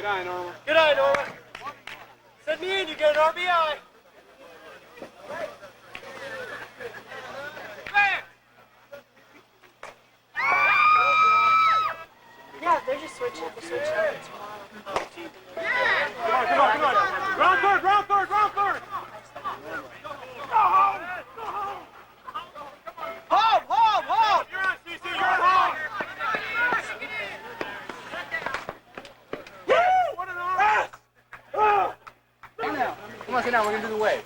eye, Norma. Good eye, Norma. Send me in, you get an RBI. Yeah, they're just switching up. They're switching up tomorrow. Come on. Round third. Go home. Home. You're on, CC. You're at home. Woo! What an arm. Come on, sit down. We're going to do the wave.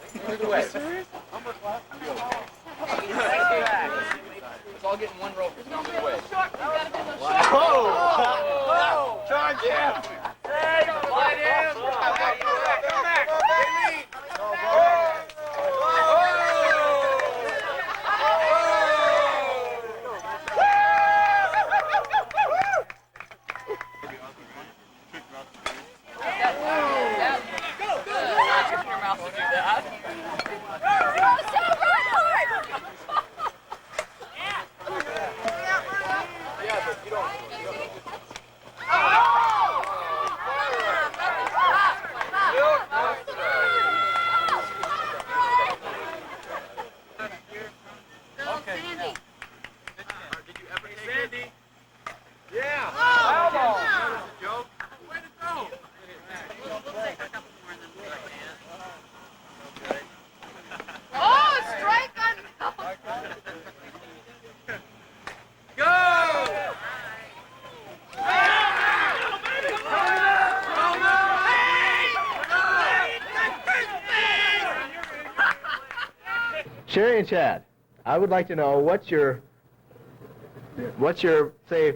Let's all get in one row. We're going to do the wave. Whoa! Charge him! Hey, slide him! Come back! Sherry and Chad, I would like to know what's your say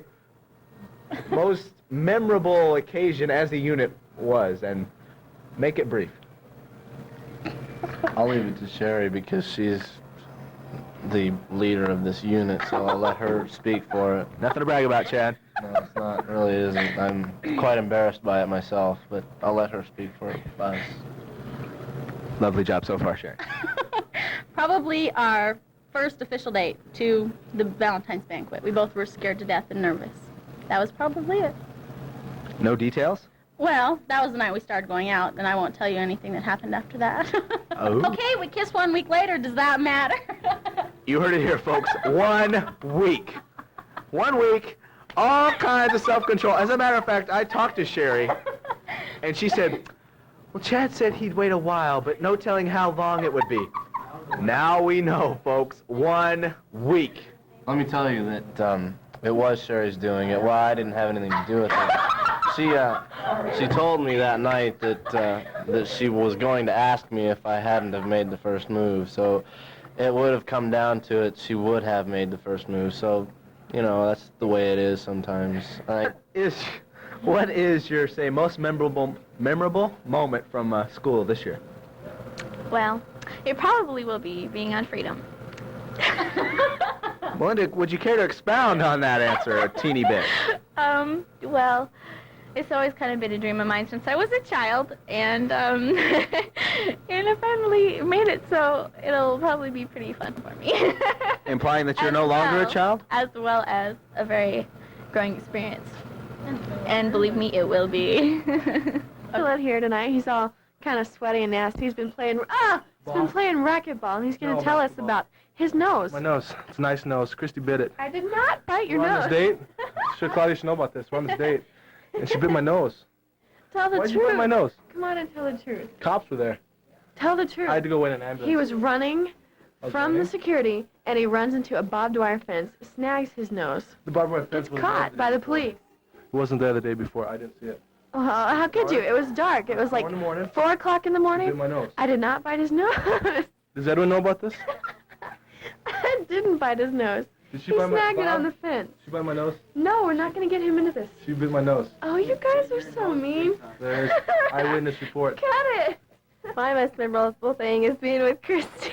most memorable occasion as a unit was, and make it brief. I'll leave it to Sherry because she's the leader of this unit, so I'll let her speak for it. Nothing to brag about, Chad. No, it's not. It really isn't. I'm quite embarrassed by it myself, but I'll let her speak for us. Lovely job so far, Sherry. Probably our first official date to the Valentine's banquet. We both were scared to death and nervous. That was probably it. No details? Well, that was the night we started going out, and I won't tell you anything that happened after that. Oh. Okay, we kissed 1 week later. Does that matter? You heard it here, folks. 1 week. 1 week. All kinds of self-control. As a matter of fact, I talked to Sherry, and she said, well, Chad said he'd wait a while, but no telling how long it would be. Now we know, folks. 1 week. Let me tell you that it was Sherry's doing it. Well, I didn't have anything to do with it. She told me that night that she was going to ask me if I hadn't have made the first move. So it would have come down to it. She would have made the first move. So, you know, that's the way it is sometimes. What is your, say, most memorable moment from school this year? Well, it probably will be being on Freedom. Melinda, would you care to expound on that answer a teeny bit? Well, it's always kind of been a dream of mine since I was a child, and and I finally made it, so it'll probably be pretty fun for me. Implying that you're no longer a child? As well as a very growing experience. And believe me, it will be. Out here tonight, he's all kind of sweaty and nasty. He's been playing racquetball, and he's going to tell us about his nose. My nose. It's a nice nose. Christy bit it. I did not bite your We're nose. on this date. Sure, Claudia should know about this. We're on this date. And she bit my nose. Tell the Why'd truth. you bite my nose? Come on and tell the truth. Cops were there. Tell the truth. I had to go in an ambulance. He was running from running? the security, and he runs into a barbed wire fence, snags his nose. The barbed wire fence was Caught by the police. It wasn't there the day before. I didn't see it. Well, how could you? It was dark. It was like 4 o'clock in the She morning. bit my nose. I did not bite his nose. Does everyone know about this? I didn't bite his nose. Did she He bite my snagged it Bob? on the fence. She bite my nose? No, we're not going to get him into this. She bit my nose. Oh, you guys are so mean. There's eyewitness report. Cut it. My most memorable thing is being with Christy.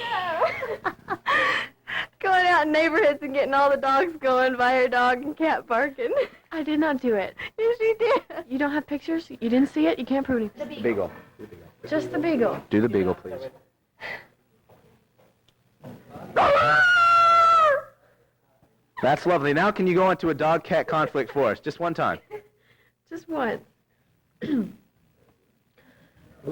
Going out in neighborhoods and getting all the dogs going by her dog and cat barking. I did not do it. Yes, you did. You don't have pictures? You didn't see it? You can't prove anything. Beagle. Just the beagle. Do the beagle, please. That's lovely. Now can you go into a dog-cat conflict for us? Just one time. Just once. Oh,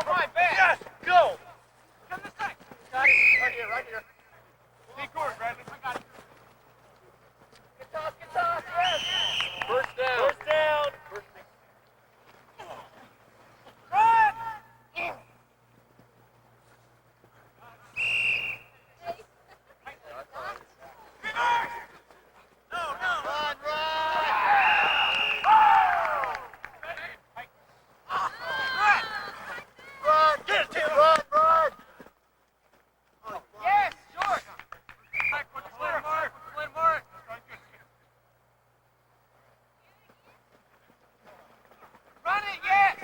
my bad. Yes, go. Come this way. Got it. Right here. Stay court, Bradley. I got it. Good toss, yes. First down. First down. Run! Run! Get it, Tim! Run! Yes, short! Mark! Run it, yes!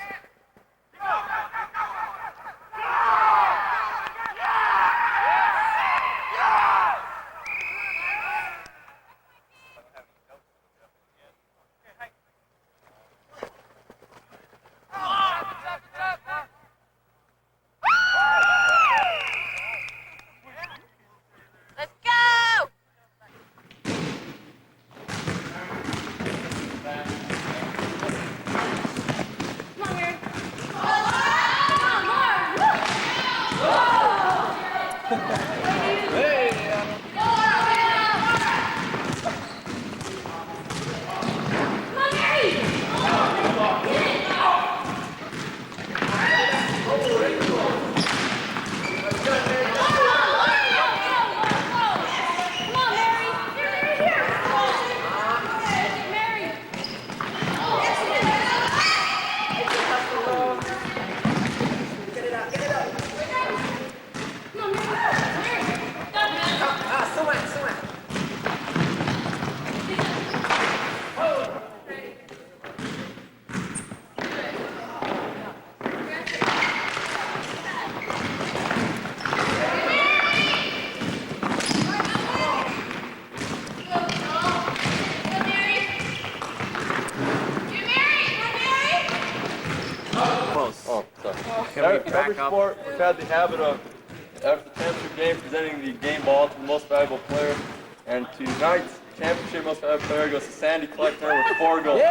Let's go! Every sport has had the habit of, after the championship game, presenting the game ball to the most valuable player. And tonight's championship most valuable player goes to Sandy Kleckner with 4 goals.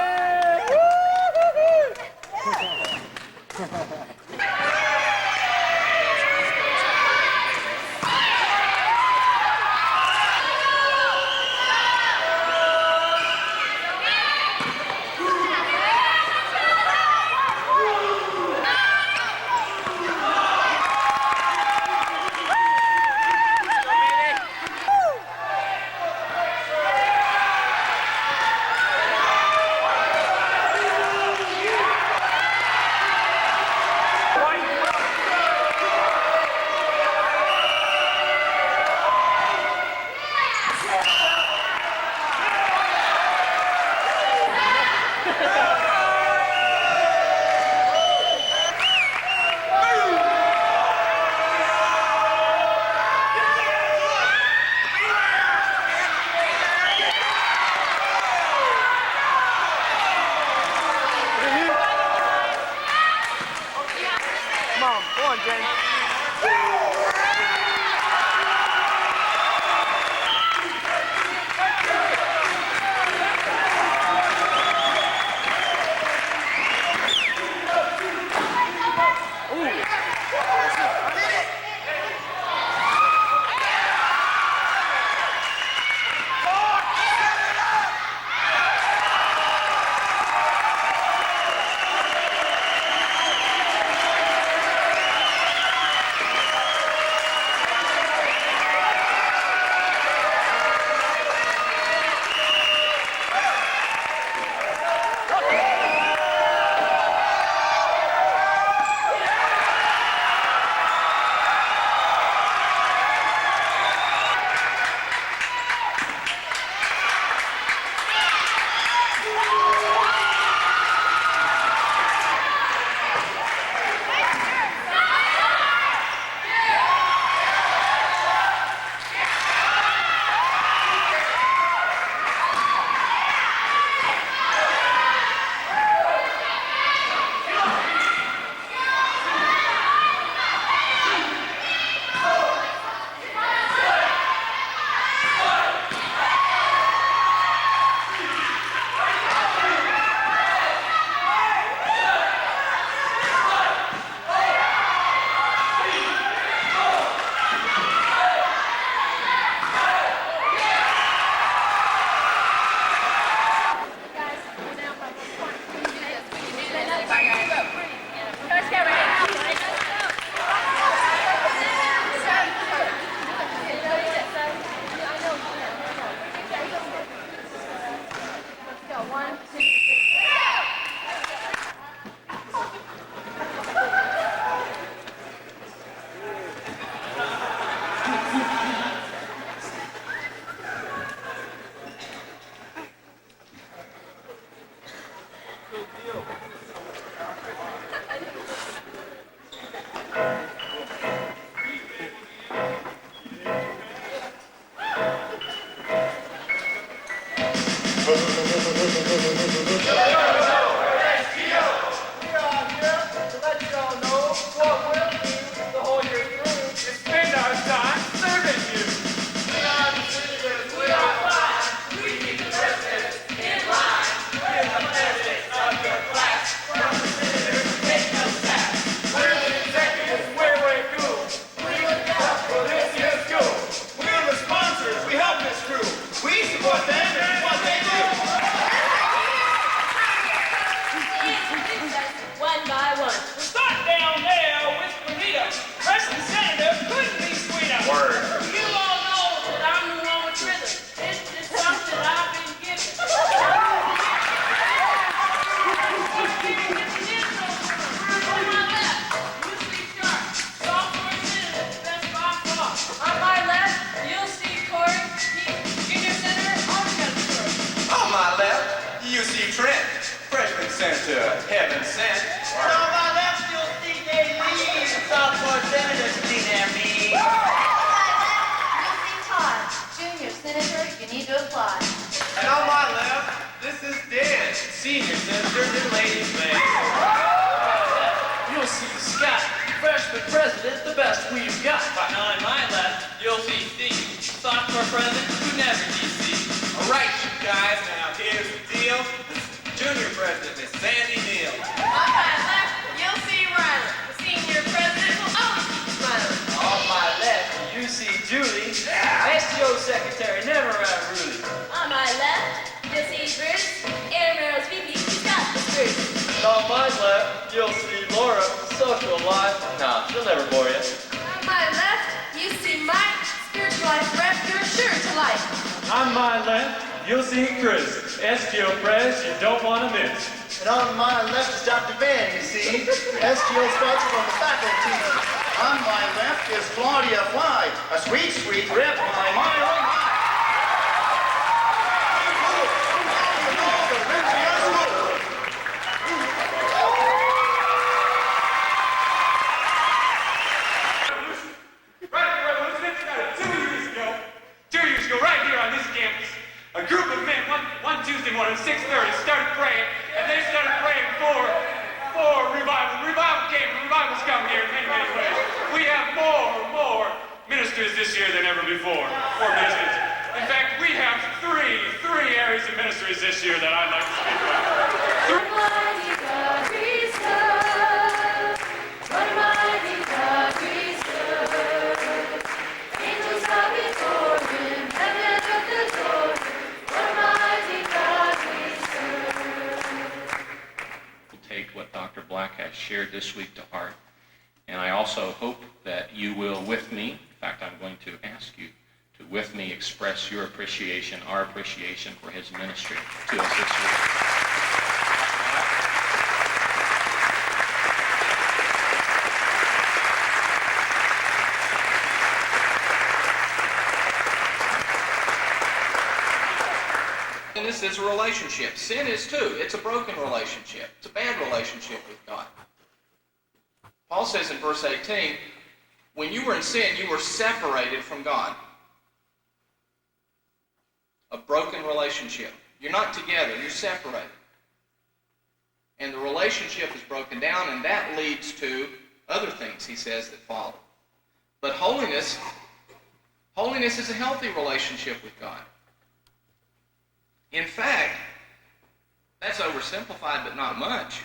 Heaven sent. And on my left, you'll see Dave Lee, sophomore senator, sitting there, me. On my left, you'll see Todd, junior senator, you need to apply. And on my left, this is Dan, senior senator, and ladies' man. You'll see Scott, freshman president, the best we've got. And on my left, you'll see Steve, sophomore president, who never DC. All right, you guys, now here's the deal. Junior president is Sandy Neal. On my left, you'll see Riley, the senior president will always be smiling. On my left, you see Julie, STO secretary, never around Rudy. On my left, you'll see Bruce, Airmail's VP, he's got the truth. And on my left, you'll see Laura, social life. Nah, she'll never bore you. On my left, you see Mike, spiritual life rep, you're sure to like. On my left, you'll see Chris, STO Press, you don't want to miss. And on my left is Dr. Ben, you see, STO sponsor from the faculty. On my left is Claudia Fly, a sweet, sweet rep, my oh my. A group of men, one Tuesday morning, 6:30, started praying, and they started praying for revival. Revival's come here in many, many ways. We have more ministers this year than ever before. 4 ministers. In fact, we have three areas of ministries this year that I'd like to speak about. Almighty God we serve. What a mighty God we serve. Angels bow before him, heaven and earth adore him. What a mighty God we serve. We'll take what Dr. Black has shared this week to heart. And I also hope that you will with me, in fact, I'm going to ask you to with me express your appreciation, our appreciation for his ministry to us this week. And this is a relationship. Sin is too. It's a broken relationship. It's a bad relationship with God. Paul says in verse 18, when you were in sin, you were separated from God. A broken relationship. You're not together. You're separated. And the relationship is broken down, and that leads to other things, he says, that follow. But holiness is a healthy relationship with God. In fact, that's oversimplified, but not much.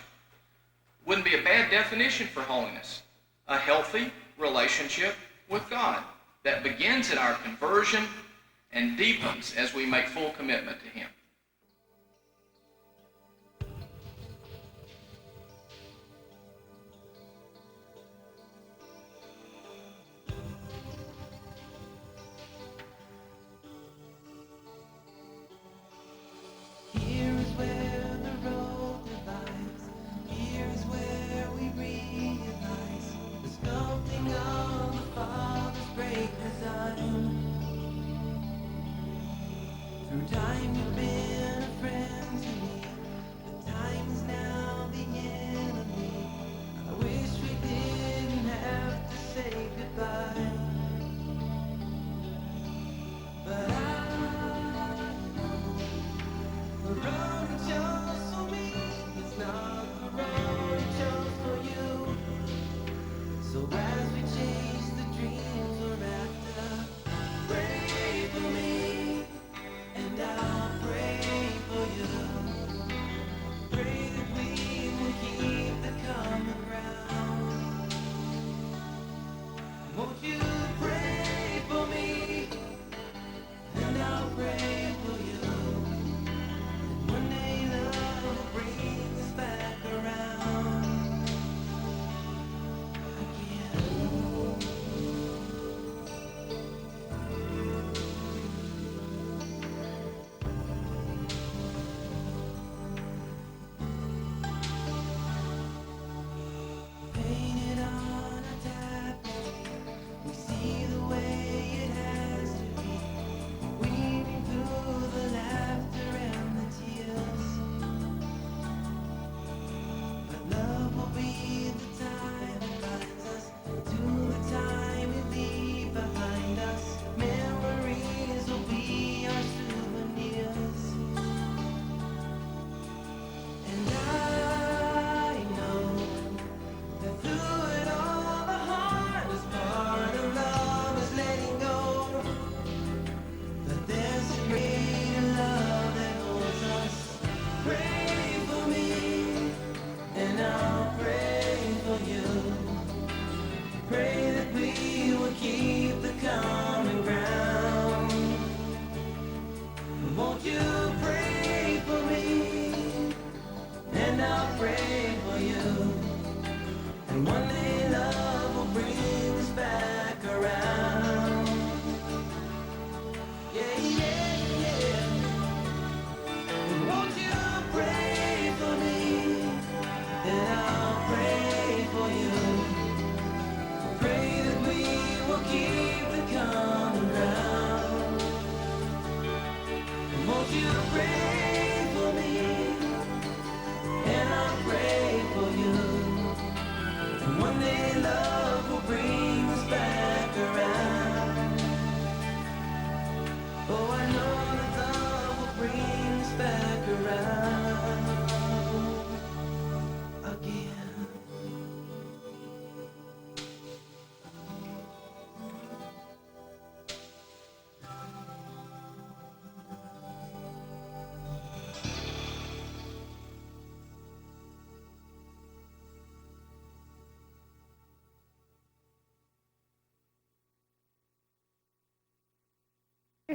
Wouldn't be a bad definition for holiness. A healthy relationship with God that begins at our conversion and deepens as we make full commitment to him. Here is where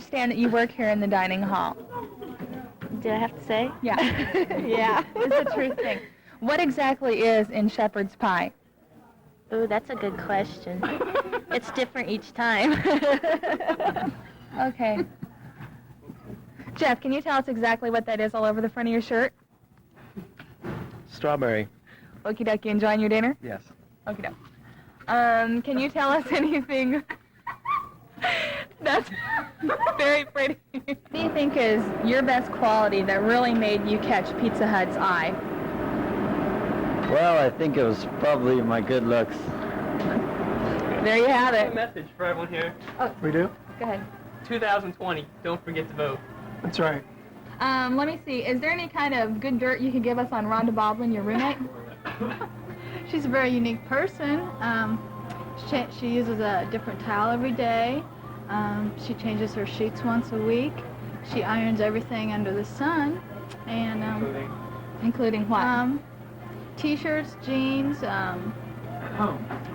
understand that you work here in the dining hall. Do I have to say? Yeah. Yeah. It's a true thing. What exactly is in shepherd's pie? Ooh, that's a good question. It's different each time. Okay. Jeff, can you tell us exactly what that is all over the front of your shirt? Strawberry. Okie dokie, enjoying your dinner? Yes. Okie doke. Can you tell us anything that's very pretty? What do you think is your best quality that really made you catch Pizza Hut's eye? Well, I think it was probably my good looks. There you have it. Message for everyone here. Oh, We do? go ahead. 2020. Don't forget to vote. That's right. Let me see. Is there any kind of good dirt you could give us on Rhonda Baldwin, your roommate? She's a very unique person. She uses a different towel every day. She changes her sheets once a week. She irons everything under the sun, and Including what? T-shirts, jeans.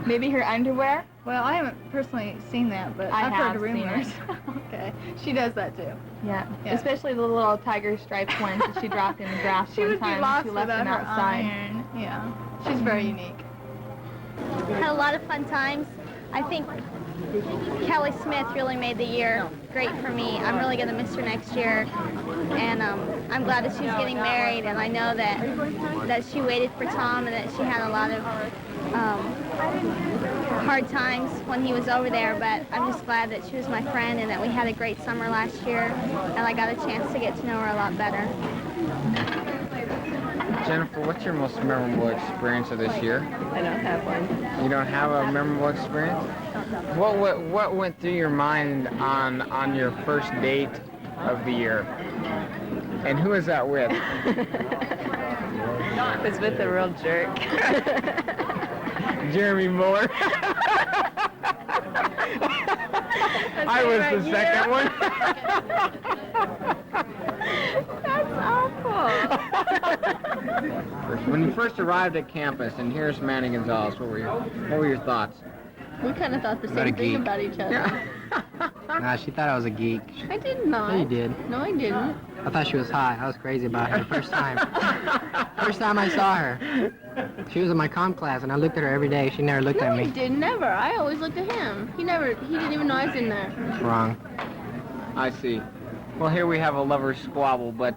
Maybe her underwear? Well, I haven't personally seen that, but I've have heard seen rumors. Okay, she does that too. Yeah. Yeah. Especially the little tiger striped ones that she dropped in the grass She one would be time. lost She left without them her outside. iron. Yeah, she's very unique. Had a lot of fun times. I think Kelly Smith really made the year great for me. I'm really going to miss her next year. And I'm glad that she's getting married, and I know that she waited for Tom and that she had a lot of hard times when he was over there, but I'm just glad that she was my friend and that we had a great summer last year, and I got a chance to get to know her a lot better. Jennifer, what's your most memorable experience of this year? I don't have one. You don't have a memorable experience? What went through your mind on your first date of the year? And who was that with? It was with a real jerk. Jeremy Moore. I was the second one. That's awful. When you first arrived at campus and here's Manny Gonzalez, what were your thoughts? We kind of thought the About a same thing geek. about each other. Nah, she thought I was a geek. I did not. Yeah, you did. No, I didn't. I thought she was hot. I was crazy about her the first time. First time I saw her. She was in my comm class, and I looked at her every day. She never looked No, at he me. did never. I always looked at him. He didn't even know I was in there. Wrong. I see. Well, here we have a lover's squabble, but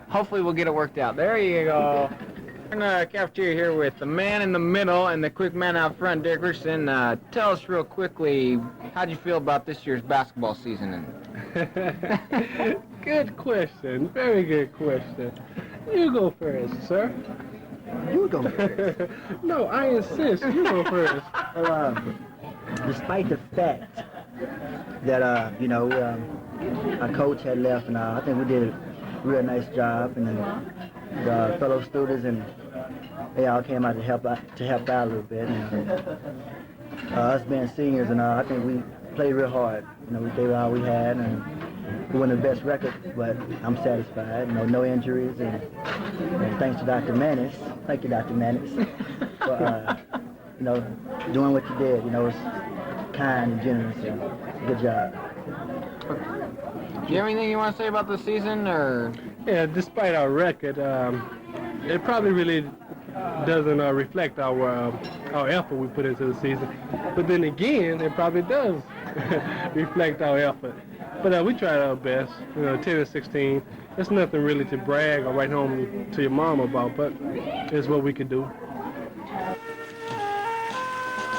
hopefully we'll get it worked out. There you go. We're in the cafeteria here with the man in the middle and the quick man out front, Derek Richardson. Tell us real quickly, how'd you feel about this year's basketball season? Good question. Very good question. You go first, sir. You go first. No, I insist. You go first. Well, despite the fact that, our coach had left, and I think we did a real nice job, and then the fellow students, and they all came out to help out a little bit. And, us being seniors, and I think we played real hard. We gave it all we had, and we won the best record, but I'm satisfied. No injuries, and thanks to Dr. Manis. Thank you, Dr. Manis, for doing what you did. It was kind and generous. So good job. Do you have anything you want to say about the season, or? Yeah, despite our record, it probably really doesn't reflect our effort we put into the season. But then again, it probably does reflect our effort. But we tried our best. 10-16. It's nothing really to brag or write home to your mom about, but it's what we could do.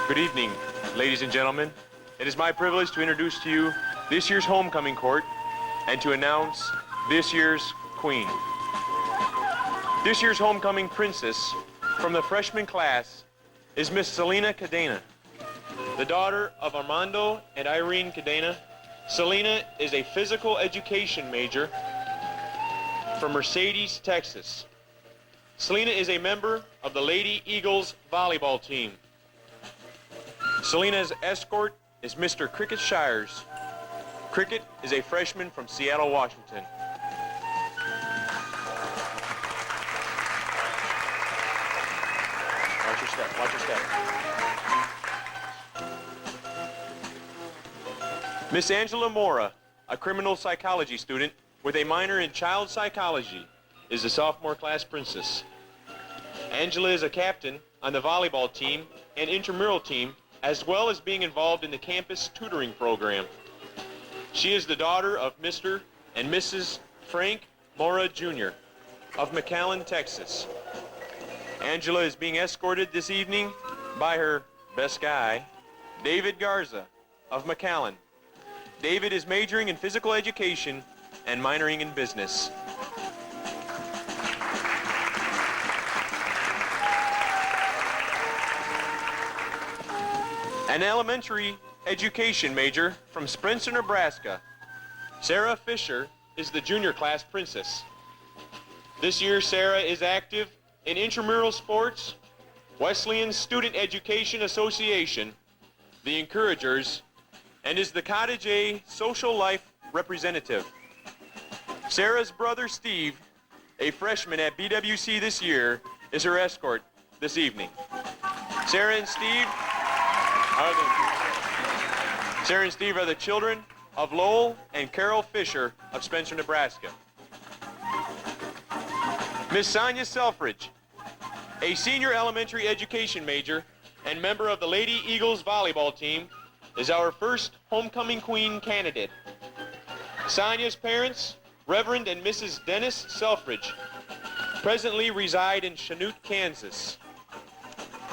Good evening, ladies and gentlemen. It is my privilege to introduce to you this year's homecoming court and to announce this year's queen. This year's homecoming princess from the freshman class is Miss Selena Cadena, the daughter of Armando and Irene Cadena. Selena is a physical education major from Mercedes, Texas. Selena is a member of the Lady Eagles volleyball team. Selena's escort is Mr. Cricket Shires. Cricket is a freshman from Seattle, Washington. Watch your step, watch your step. Miss Angela Mora a criminal psychology student with a minor in child psychology, is the sophomore class princess. Angela is a captain on the volleyball team and intramural team, as well as being involved in the campus tutoring program. She is the daughter of Mr. and Mrs. Frank Mora Jr. of McAllen, Texas. Angela is being escorted this evening by her best guy, David Garza of McAllen. David is majoring in physical education and minoring in business. An elementary education major from Spencer, Nebraska, Sarah Fisher is the junior class princess. This year, Sarah is active in intramural sports, Wesleyan Student Education Association, the Encouragers, and is the Cottage A social life representative. Sarah's brother Steve, a freshman at BWC this year, is her escort this evening. Sarah and Steve are the children of Lowell and Carol Fisher of Spencer, Nebraska. Miss Sonia Selfridge, a senior elementary education major and member of the Lady Eagles volleyball team, is our first homecoming queen candidate. Sonia's parents, Reverend and Mrs. Dennis Selfridge, presently reside in Chanute, Kansas.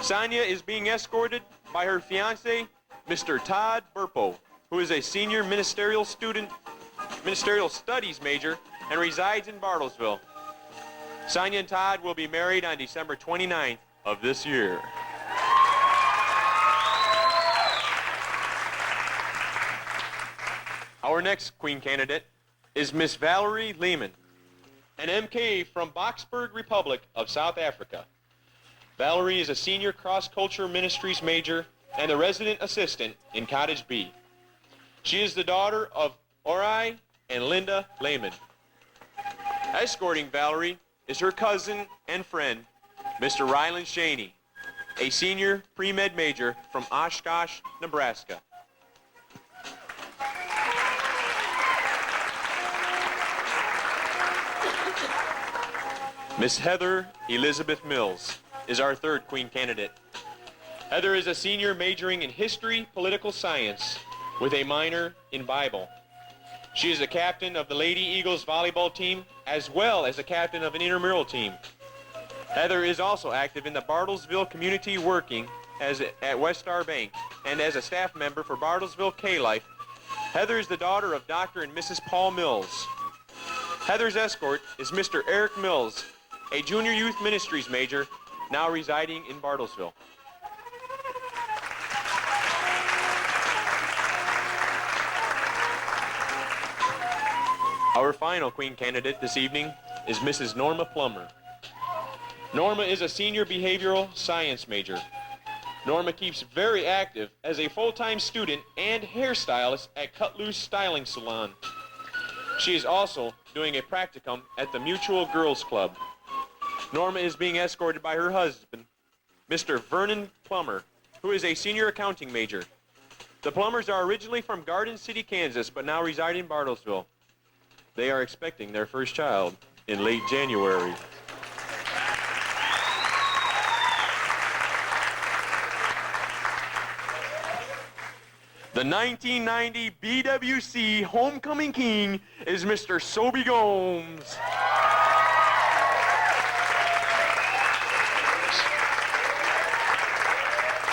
Sonia is being escorted by her fiancé, Mr. Todd Burpo, who is a senior ministerial studies major and resides in Bartlesville. Sonia and Todd will be married on December 29th of this year. Our next queen candidate is Miss Valerie Lehman, an MK from Boksburg Republic of South Africa. Valerie is a senior cross-culture ministries major and a resident assistant in Cottage B. She is the daughter of Ori and Linda Lehman. Escorting Valerie is her cousin and friend, Mr. Ryland Shaney, a senior pre-med major from Oshkosh, Nebraska. Miss Heather Elizabeth Mills is our third queen candidate. Heather is a senior majoring in history, political science, with a minor in Bible. She is a captain of the Lady Eagles volleyball team, as well as a captain of an intramural team. Heather is also active in the Bartlesville community, working at West Star Bank and as a staff member for Bartlesville K-Life. Heather is the daughter of Dr. and Mrs. Paul Mills. Heather's escort is Mr. Eric Mills, a junior youth ministries major, now residing in Bartlesville. Our final queen candidate this evening is Mrs. Norma Plummer. Norma is a senior behavioral science major. Norma keeps very active as a full-time student and hairstylist at Cut Loose Styling Salon. She is also doing a practicum at the Mutual Girls Club. Norma is being escorted by her husband, Mr. Vernon Plummer, who is a senior accounting major. The Plummers are originally from Garden City, Kansas, but now reside in Bartlesville. They are expecting their first child in late January. The 1990 BWC Homecoming King is Mr. Soby Gomes.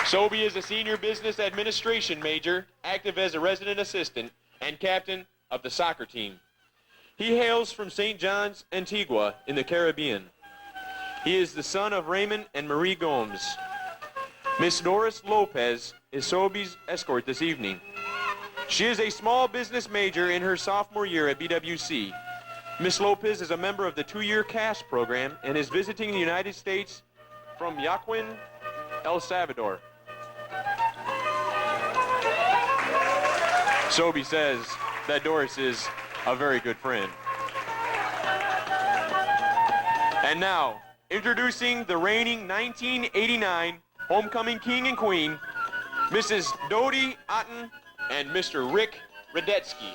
Soby is a senior business administration major, active as a resident assistant, and captain of the soccer team. He hails from St. John's, Antigua, in the Caribbean. He is the son of Raymond and Marie Gomes. Miss Doris Lopez is Soby's escort this evening. She is a small business major in her sophomore year at BWC. Miss Lopez is a member of the 2-year CAS program and is visiting the United States from Yaquin, El Salvador. Soby says that Doris is a very good friend. And now, introducing the reigning 1989 Homecoming King and Queen, Mrs. Dodie Otten and Mr. Rick Radetsky.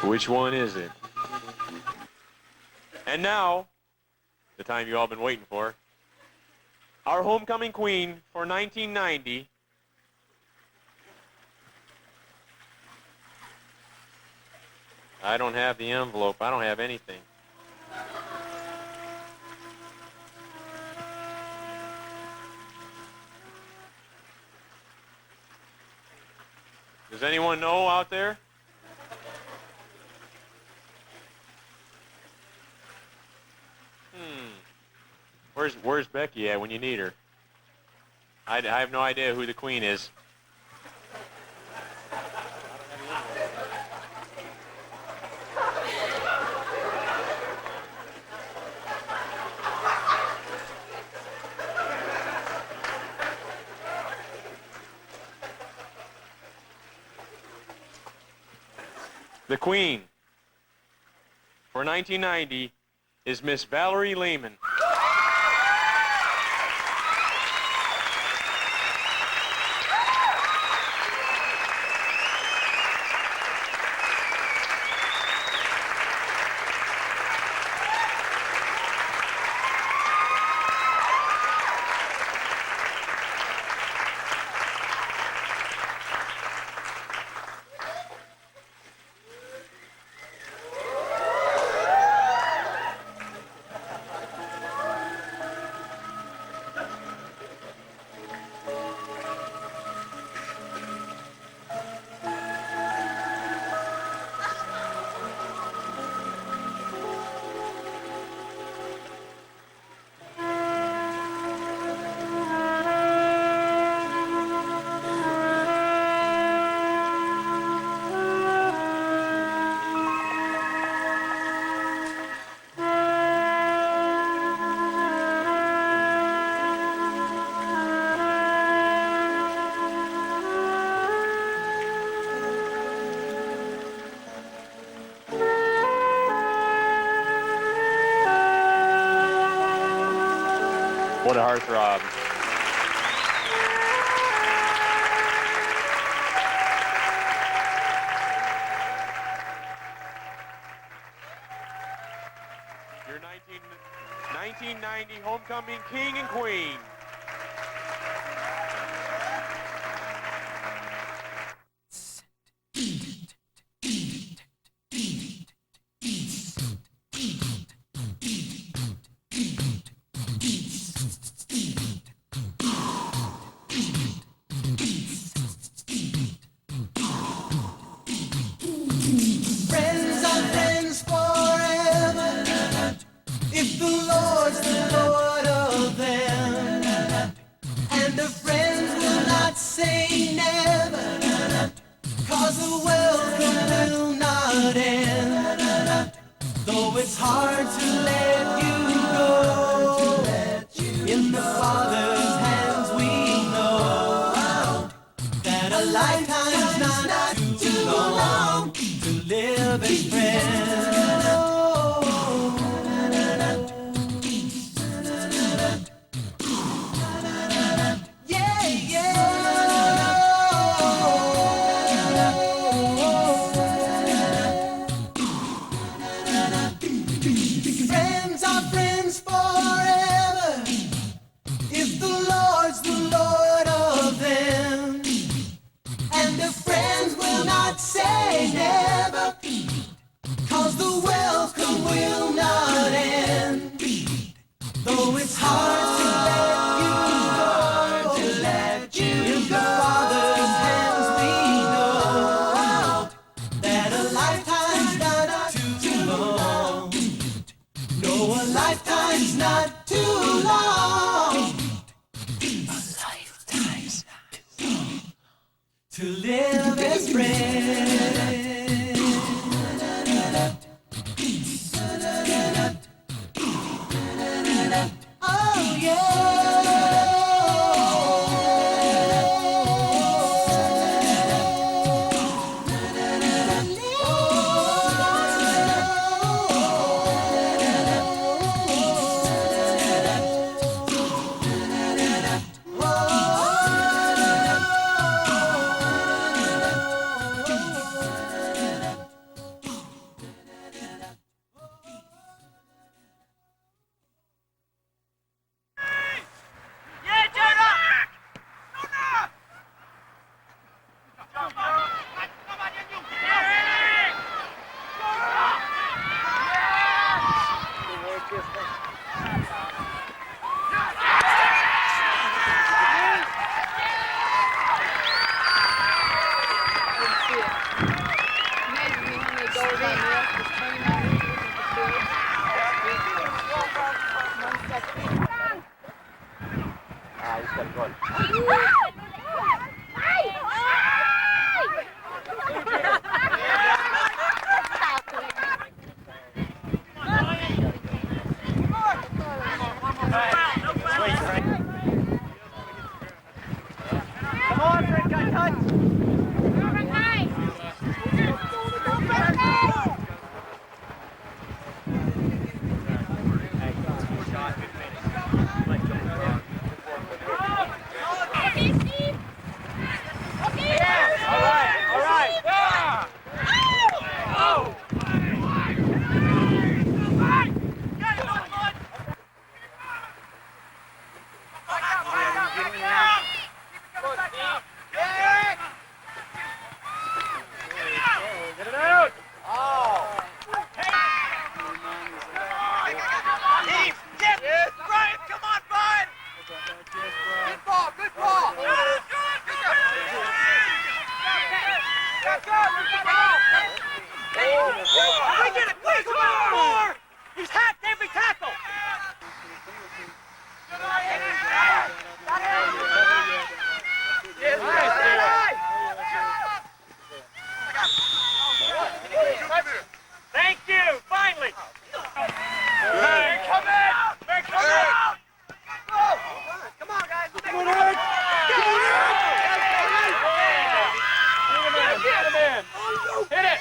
Which one is it? And now, the time you all been waiting for, our homecoming queen for 1990. I don't have the envelope. I don't have anything. Does anyone know out there? Where's Becky at when you need her? I have no idea who the queen is. The queen for 1990 is Miss Valerie Lehman. What a heartthrob. Your 1990 homecoming king and queen. Friends are friends forever. If the Lord's the Lord of them, and the friends will not say never, 'cause the welcome will not end. Though it's hard to let you go, in the Father's hands we know that a lifetime's not too long to live as friends. Yeah, friends are friends forever. If the Lord's the Lord of them, and the friends will not say never, 'cause the welcome will not end. Though it's hard to let you go, in the Father's hands we know that a lifetime's not too long. No, a lifetime's not too long. A lifetime's not too long to live as friends. Oh Come on, Fred, got touch. Thank you, finally. Hey, come in. Hey, come in. Come on, guys. Come on, Eric. Get him in. Hit it.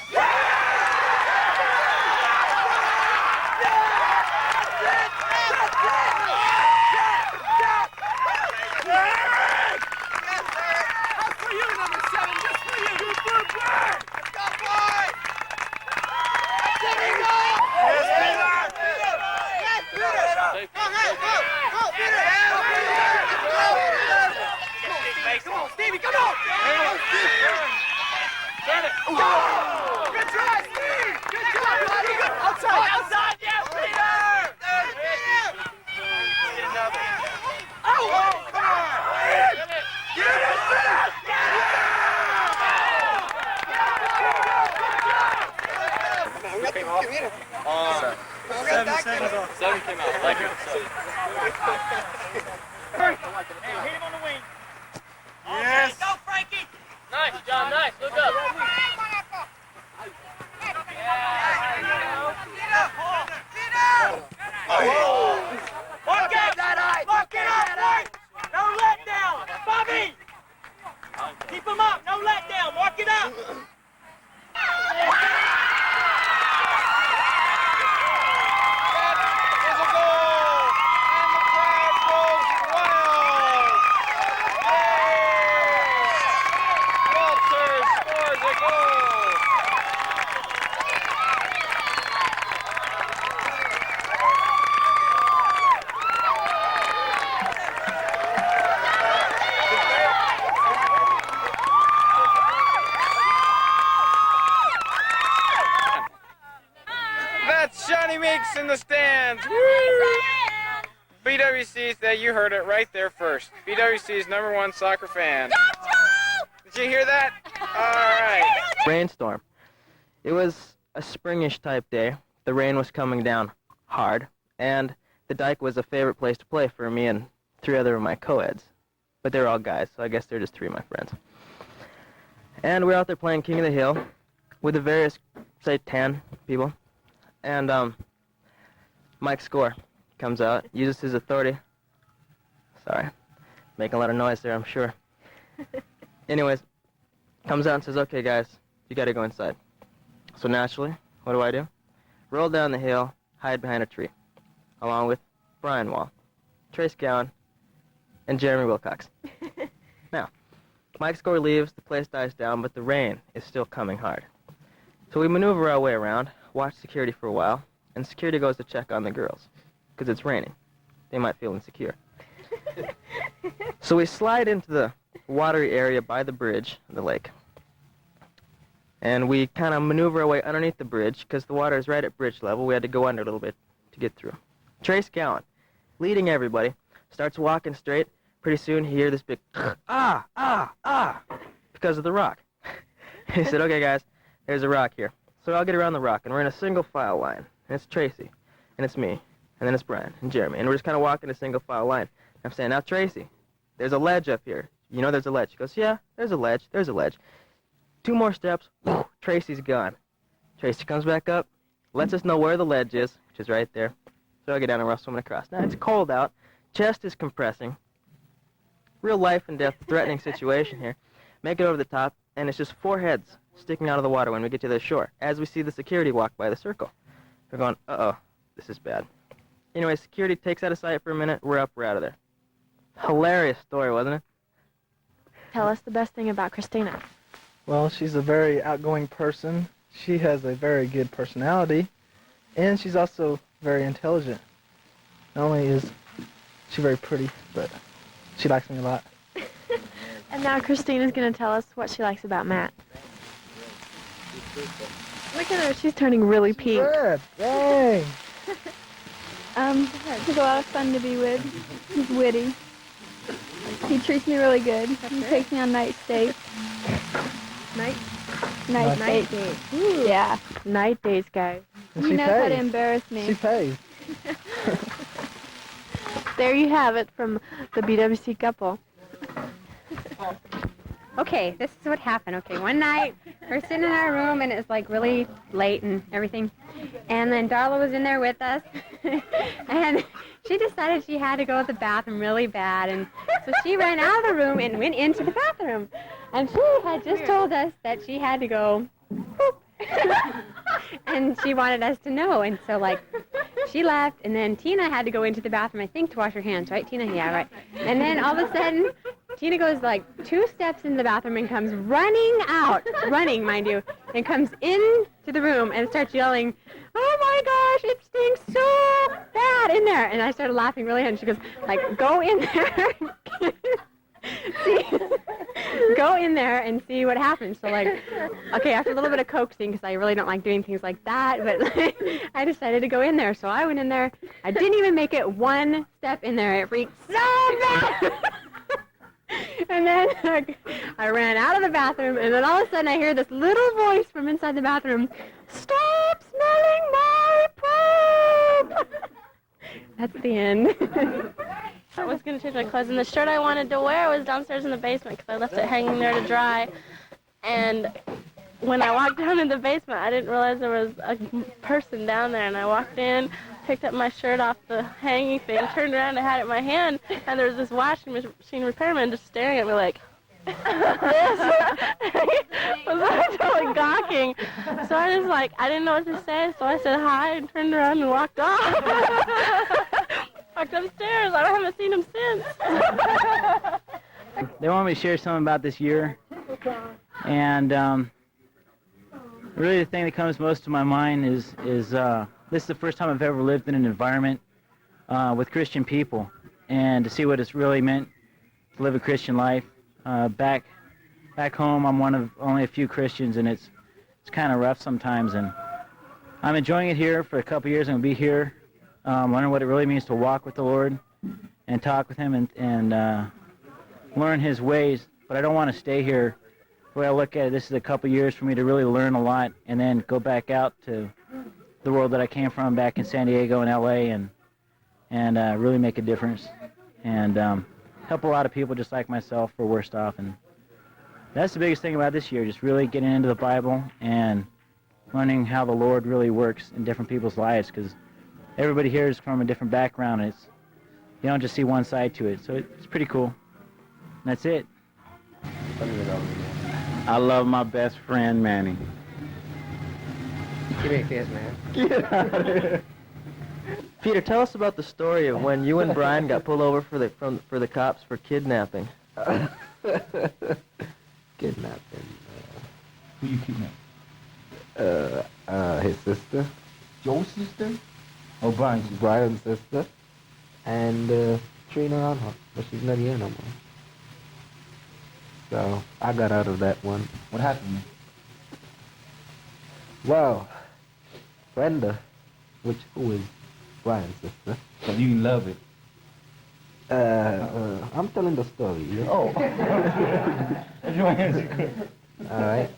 That's for you, number 7. Just for you. Good work. Go, boys. There you go. Yes, come on, Stevie, come on! Turn it! Good try, Steve! Good job, buddy! Outside! Outside, yes, Peter! Get another. Oh, come on! Get it! Seven came out. Like it. Hey, hit him on the wing. Yes. Go, Frankie. Nice, John. Nice. Look up. Walk out. Walk it up. No let down. Bobby. Keep him up. No let down. Walk it up. That's Johnny Meeks in the stands. Woo! BWC said you heard it right there first. BWC's #1 soccer fan. Did you hear that? All right. Rainstorm. It was a springish type day. The rain was coming down hard, and the dike was a favorite place to play for me and 3 other of my co-eds. But they were all guys, so I guess they're just 3 of my friends. And we're out there playing King of the Hill with the various, say, 10 people. And Mike Score comes out, uses his authority. Sorry, making a lot of noise there, I'm sure. Anyways, comes out and says, okay, guys, you got to go inside. So naturally, what do? Roll down the hill, hide behind a tree, along with Brian Wall, Trace Gowan, and Jeremy Wilcox. Now, Mike Score leaves, the place dies down, but the rain is still coming hard. So we maneuver our way around, watch security for a while, and security goes to check on the girls, because it's raining. They might feel insecure. So we slide into the watery area by the bridge, the lake, and we kind of maneuver our way underneath the bridge, because the water is right at bridge level. We had to go under a little bit to get through. Trace Gowan, leading everybody, starts walking straight. Pretty soon he hears this big, ah, because of the rock. He said, okay, guys, there's a rock here. So I'll get around the rock, and we're in a single file line. And it's Tracy, and it's me, and then it's Brian and Jeremy. And we're just kind of walking a single file line. I'm saying, now, Tracy, there's a ledge up here. You know there's a ledge. She goes, yeah, there's a ledge. There's a ledge. 2 more steps, Tracy's gone. Tracy comes back up, lets us know where the ledge is, which is right there. So I get down and we're swimming across. Now, it's cold out. Chest is compressing. Real life and death threatening situation here. Make it over the top, and it's just 4 heads sticking out of the water when we get to the shore, as we see the security walk by the circle. We're going, uh-oh, this is bad. Anyway, security takes out of sight for a minute. We're up, we're out of there. Hilarious story, wasn't it? Tell us the best thing about Christina. Well, she's a very outgoing person. She has a very good personality, and she's also very intelligent. Not only is she very pretty, but she likes me a lot. And now Christina's going to tell us what she likes about Matt. Look at her, she's turning really pink. Good, dang. He's a lot of fun to be with. He's witty. He treats me really good. He takes me on night dates. Night Night dates. Ooh. Yeah. Night dates, guys. He knows how to embarrass me. She pays. There you have it from the BWC couple. Okay, this is what happened. Okay, one night we're sitting in our room and it was like really late and everything. And then Darla was in there with us and she decided she had to go to the bathroom really bad. And so she ran out of the room and went into the bathroom. And she had just told us that she had to go poop. And she wanted us to know. And so like she left and then Tina had to go into the bathroom, I think, to wash her hands, right, Tina? Yeah, right. And then all of a sudden Tina goes like 2 steps in the bathroom and comes running out, running, mind you, and comes into the room and starts yelling, oh my gosh, it stinks so bad in there. And I started laughing really hard. And she goes, like, go in there. See, go in there and see what happens. So like, okay, after a little bit of coaxing, because I really don't like doing things like that, but like, I decided to go in there. So I went in there. I didn't even make it 1 step in there. It freaked so bad. And then I ran out of the bathroom, and then all of a sudden I hear this little voice from inside the bathroom, stop smelling my poop! That's the end. I was going to change my clothes, and the shirt I wanted to wear was downstairs in the basement because I left it hanging there to dry. And when I walked down in the basement, I didn't realize there was a person down there, and I walked in, picked up my shirt off the hanging thing, turned around and had it in my hand, and there was this washing machine repairman just staring at me like, this. was totally gawking. So I just like, I didn't know what to say, so I said hi and turned around and walked off. Walked upstairs. I haven't seen him since. They want me to share something about this year, and really the thing that comes most to my mind is this is the first time I've ever lived in an environment with Christian people, and to see what it's really meant to live a Christian life. Back home, I'm one of only a few Christians, and it's kind of rough sometimes. And I'm enjoying it here for a couple years. I'm gonna be here, learning what it really means to walk with the Lord, and talk with Him, and learn His ways. But I don't want to stay here. The way I look at it, this is a couple years for me to really learn a lot, and then go back out to the world that I came from, back in San Diego and LA, and really make a difference, and help a lot of people just like myself who are worse off. And that's the biggest thing about this year, just really getting into the Bible and learning how the Lord really works in different people's lives, because everybody here is from a different background, and you don't just see one side to it. So it's pretty cool. And that's it. I love my best friend, Manny. Give me a kiss, man. Get out of here. Peter, tell us about the story of when you and Brian got pulled over for the cops for kidnapping. Kidnapping. Who you kidnapped? His sister. Your sister? Oh, Brian's sister. Brian's sister. And Trina on her, but she's not here no more. So I got out of that one. What happened? Well, Brenda, who is Brian's sister. So you love it? I'm telling the story. Yeah? Oh. All right.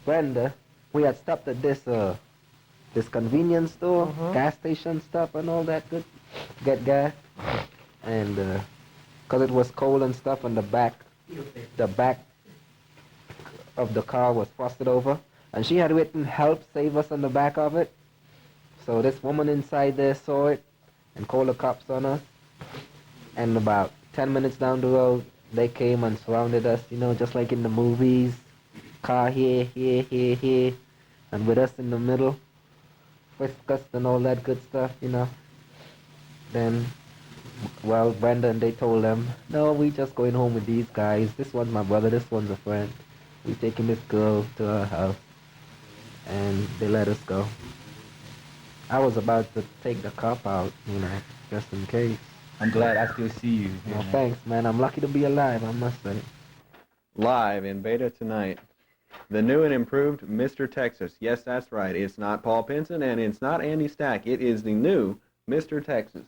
Brenda, we had stopped at this convenience store, gas station stuff and all that good, get gas. And because it was cold and stuff, and the back of the car was frosted over, and she had written "Help Save Us" on the back of it. So this woman inside there saw it and called the cops on us. And about 10 minutes down the road, they came and surrounded us, you know, just like in the movies. Car here, here, here, here, and with us in the middle, frisked us and all that good stuff, you know. Then, well, Brenda and they told them, no, we just going home with these guys. This one's my brother, this one's a friend. We taking this girl to her house, and they let us go. I was about to take the cop out, you know, just in case. I'm glad I still see you. Well, thanks, man. I'm lucky to be alive, I must say. Live in beta tonight, the new and improved Mr. Texas. Yes, that's right. It's not Paul Pinson and it's not Andy Stack. It is the new Mr. Texas.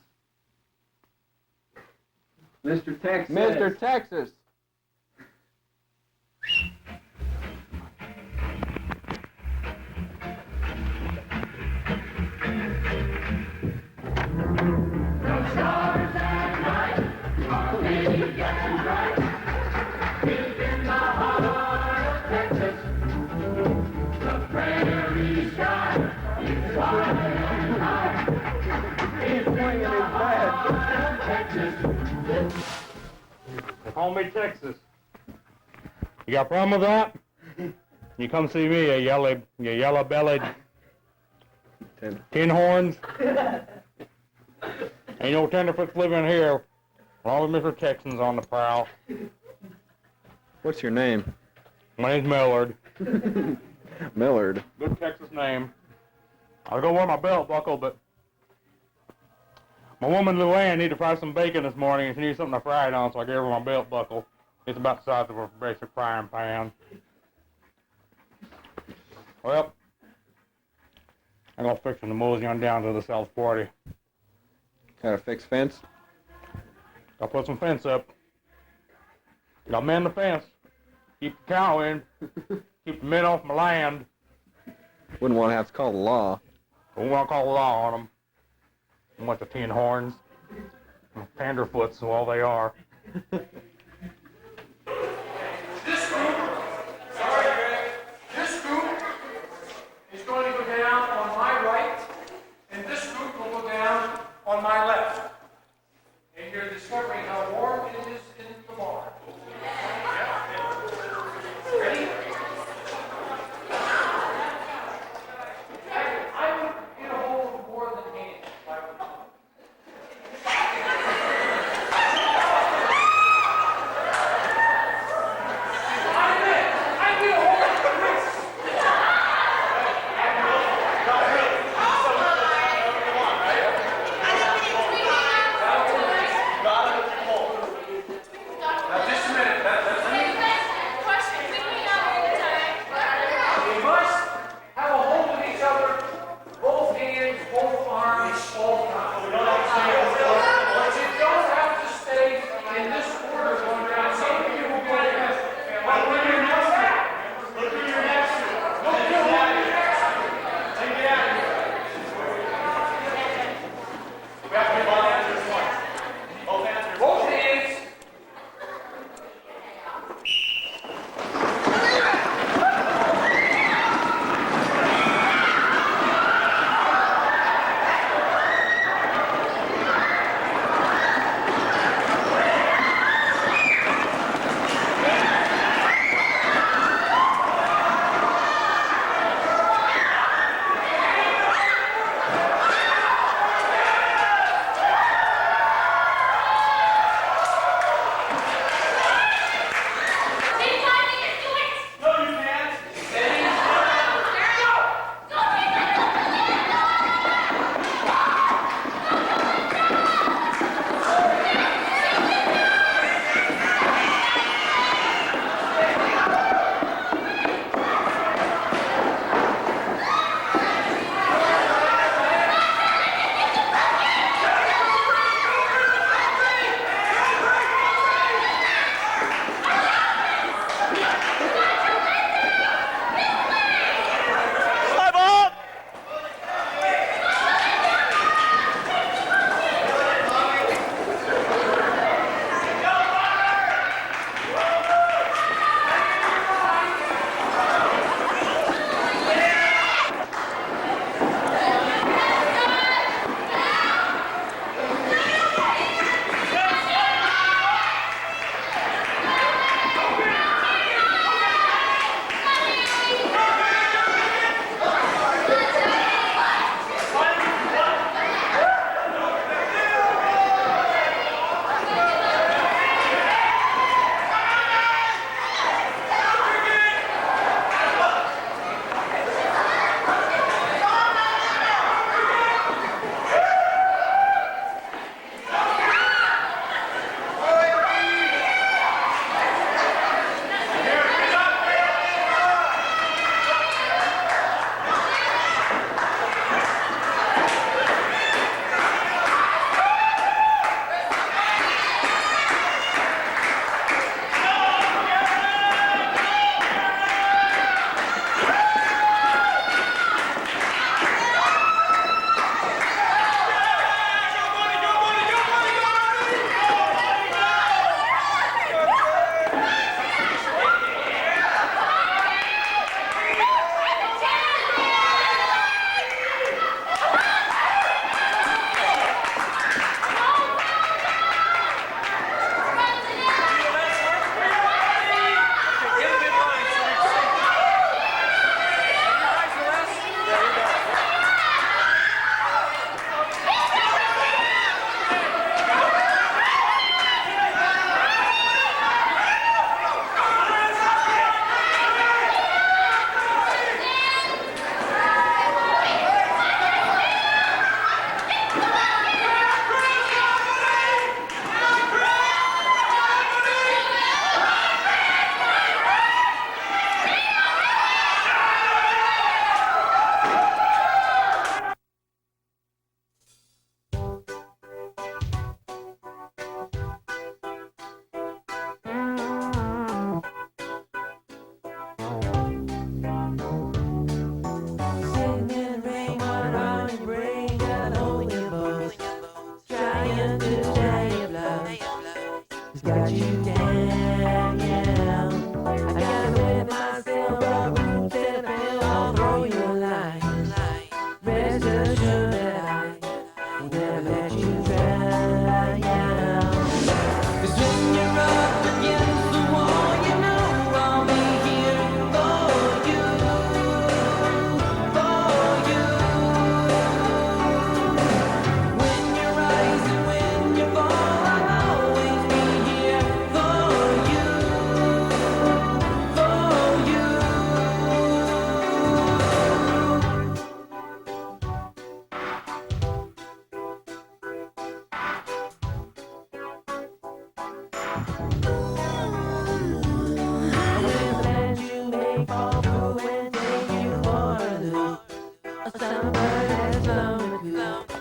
Mr. Texas. Mr. Texas. Call me Texas. You got a problem with that? You come see me, you yellow-bellied tin horns. Ain't no tenderfoots living here. All the Mr. Texans on the prowl. What's your name? My name's Millard. Millard. Good Texas name. I'll go wear my belt buckle, but my woman Luann needed to fry some bacon this morning, and she needed something to fry it on, so I gave her my belt buckle. It's about the size of a basic frying pan. Well, I'm gonna fix the mosey on down to the South Party. Got a fixed fence? I'll put some fence up. I'll mend the fence. Keep the cow in. Keep the men off my land. Wouldn't want to have to call the law. Don't want to call the law on them. I want the tin horns. Panderfoots, so all they are. This group, sorry Greg, this group is going to go down on my right, and this group will go down on my left. And you're discovering how warm it is in the barn. Ready? I would get a hold of more than hands. got you down, yeah. I gotta win myself a boot and a pill, I'll throw you a line. Rest assured that I will never let you drown, yeah. 'Cause when you're up against the wall, you know I'll be here for you, for you. When you rise and when you fall, I'll always be here for you, for you. I will let you make fall through and take you for a loop. A summer bird has flown the coop.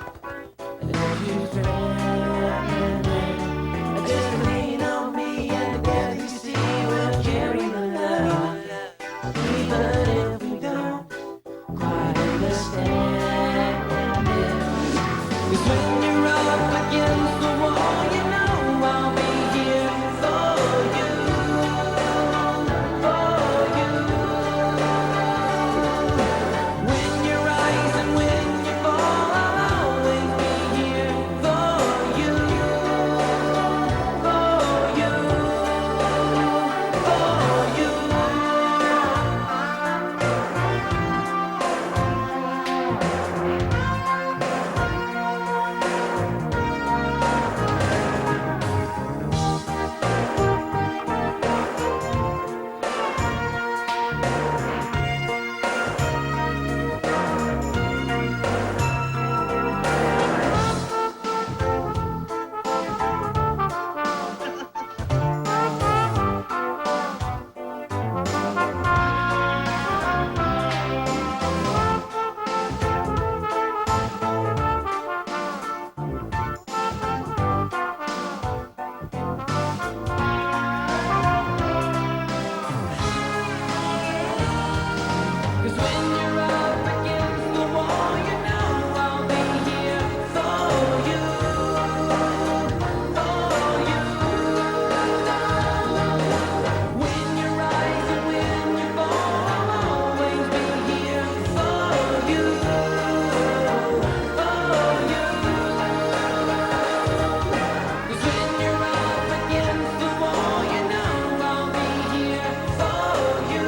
And let you strand and just lean on me and together you see we'll carry the love. Even if we don't quite understand it. 'Cause when you're up against the wall, you know I'll be here for you, for you. When you rise and when you fall, I'll always be here for you, for you, for you. Cause when you're up against the wall, you know I'll be here for you, for you. When you rise and when you fall, I'll always be here for you, for you. 'Cause when you're up against the wall, you know I'll be here for you.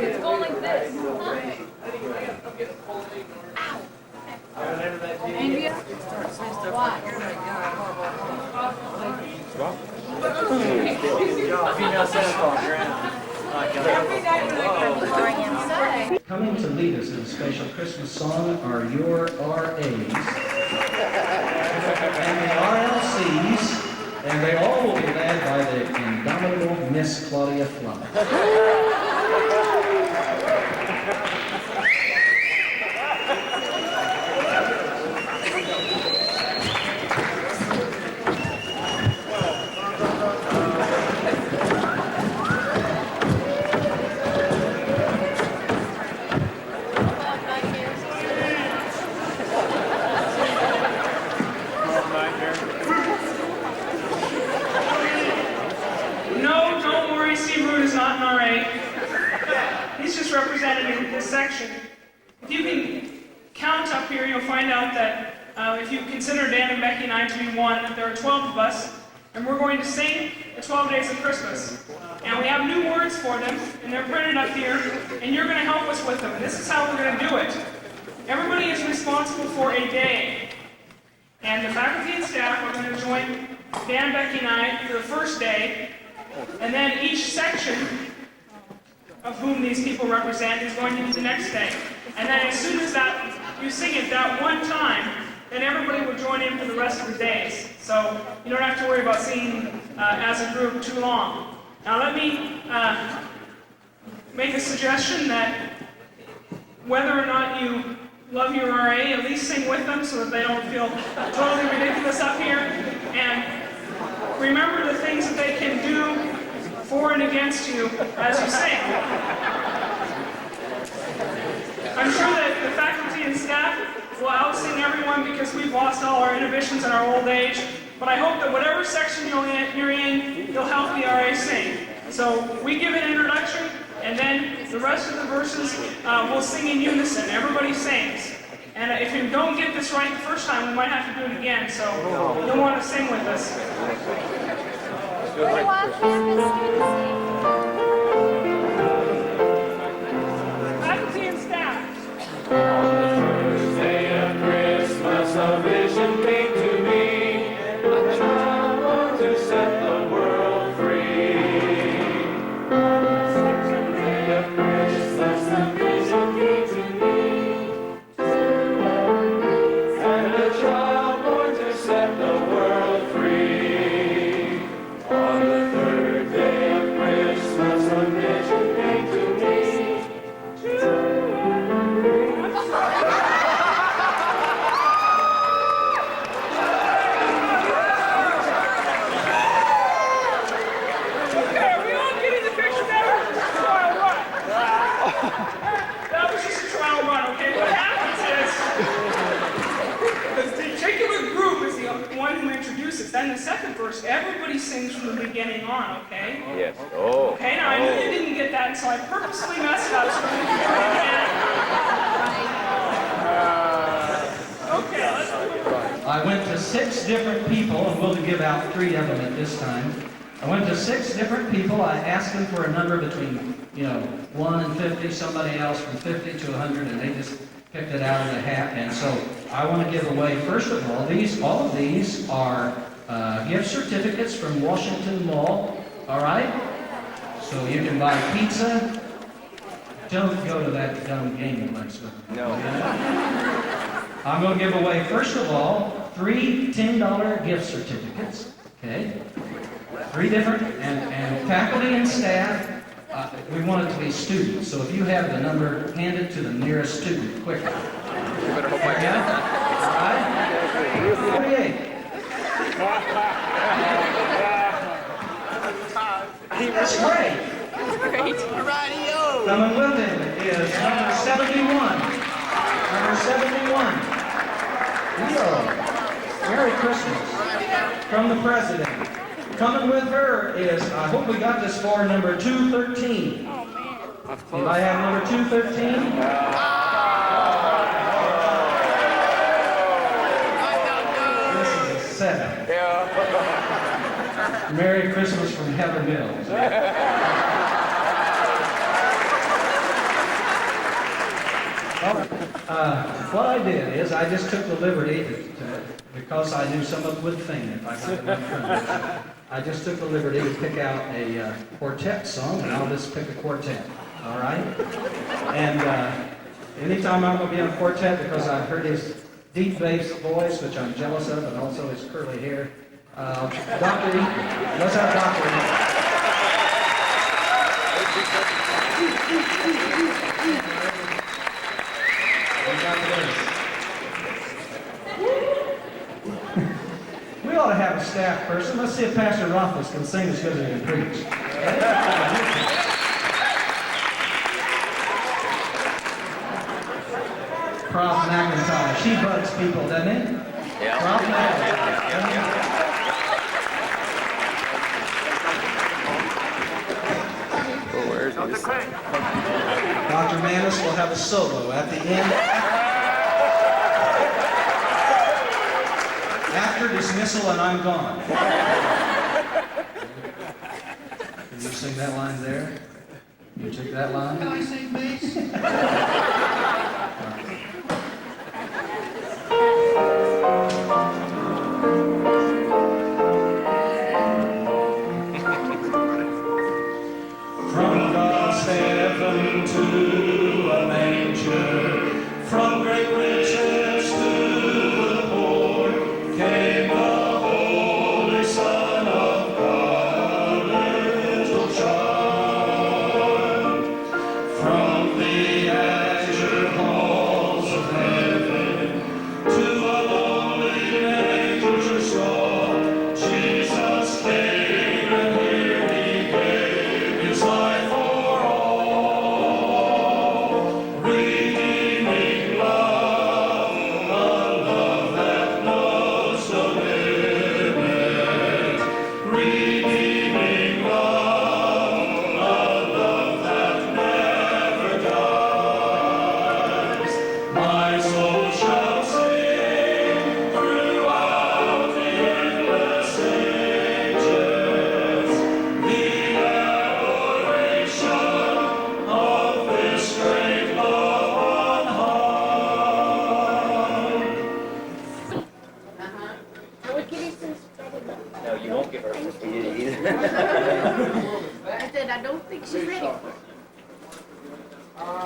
It's going like this. Andrea? Coming to lead us in a special Christmas song are your RAs and the RLCs, and they all will be led by the indomitable Miss Claudia Flum. No, don't worry, Searoot is not an RA. He's just represented in this section. If you can count up here, you'll find out that if you consider Dan and Becky and I to be one, there are 12 of us, and we're going to sing the 12 Days of Christmas. And we have new words for them, and they're printed up here, and you're going to help us with them. And this is how we're going to do it. Everybody is responsible for a day. And the faculty and staff are going to join Dan, Becky, and I for the first day. And then each section of whom these people represent is going to be the next day. And then as soon as you sing it that one time, then everybody will join in for the rest of the days. So you don't have to worry about singing as a group too long. Now let me make a suggestion that whether or not you love your RA, at least sing with them so that they don't feel totally ridiculous up here. And remember the things that they can do for and against you as you sing. I'm sure that the faculty and staff will out-sing everyone because we've lost all our inhibitions in our old age, but I hope that whatever section you're in, you'll help the RA sing. So we give an introduction, and then the rest of the verses we'll sing in unison. Everybody sings. And if you don't get this right the first time, we might have to do it again, so you'll want to sing with us. We want campus students. Faculty and staff. On the first day of Christmas, a vision came to me. A child born to set the world free. On the second day of Christmas, a vision came to me. And a child born to set the world free. On the third day of Christmas, a vision came to me. Okay, are we all getting the picture now? Trial run. That was just a trial run, okay? What happens is, the particular group is the one who introduces. Then the second verse, everybody sings from the beginning on, okay? Yes. Oh. Okay, now I knew you didn't get that, so I purposely messed up so we can try again. Okay, let's do it. I went to 6 different people, and we'll give out 3 of them at this time. I went to 6 different people. I asked them for a number between, 1 and 50, somebody else from 50 to 100, and they just picked it out of the hat. And so I want to give away, first of all, all of these are gift certificates from Washington Mall, all right? So you can buy pizza. Don't go to that dumb gaming place with me. No. I'm going to give away, first of all, 3 $10 gift certificates, okay? 3 different, and faculty and staff, we want it to be students. So if you have the number, hand it to the nearest student, quickly. You better hope I get it. All right? 48. That's great. Great. Coming with him is number 71. Number 71. Leo. Merry Christmas. From the president. Coming with her is, I hope we got this for, number 213. Oh, man. Did I have number 213? This is a 7. Merry Christmas from Heather Mills. What I did is I just took the liberty, because I knew someone would faint if I got enough time. I just took the liberty to pick out a quartet song, and I'll just pick a quartet, all right? And anytime I'm going to be on a quartet, because I've heard his deep bass voice, which I'm jealous of, and also his curly hair, Dr. Eaton. Let's have Dr. Eaton. We ought to have a staff person. Let's see if Pastor Rothfuss can sing as good as he can preach. Prof McIntyre. She bugs people, doesn't it? Yeah. Prof McIntyre. Dr. Manis will have a solo at the end. After dismissal and I'm gone. You sing that line there. You took that line. Can I sing bass? From God's heaven to a manger, from great riches to the poor, came the Holy Son of God, little child. From the azure halls of heaven to a lowly manger stall, Jesus came, and here He gave His life for all, redeeming love, a love that knows no limit, redeeming love, a love that never dies. My soul shall sing throughout endless ages the adoration of this great love on high. No, you won't give her a either. I said, I don't think she's ready.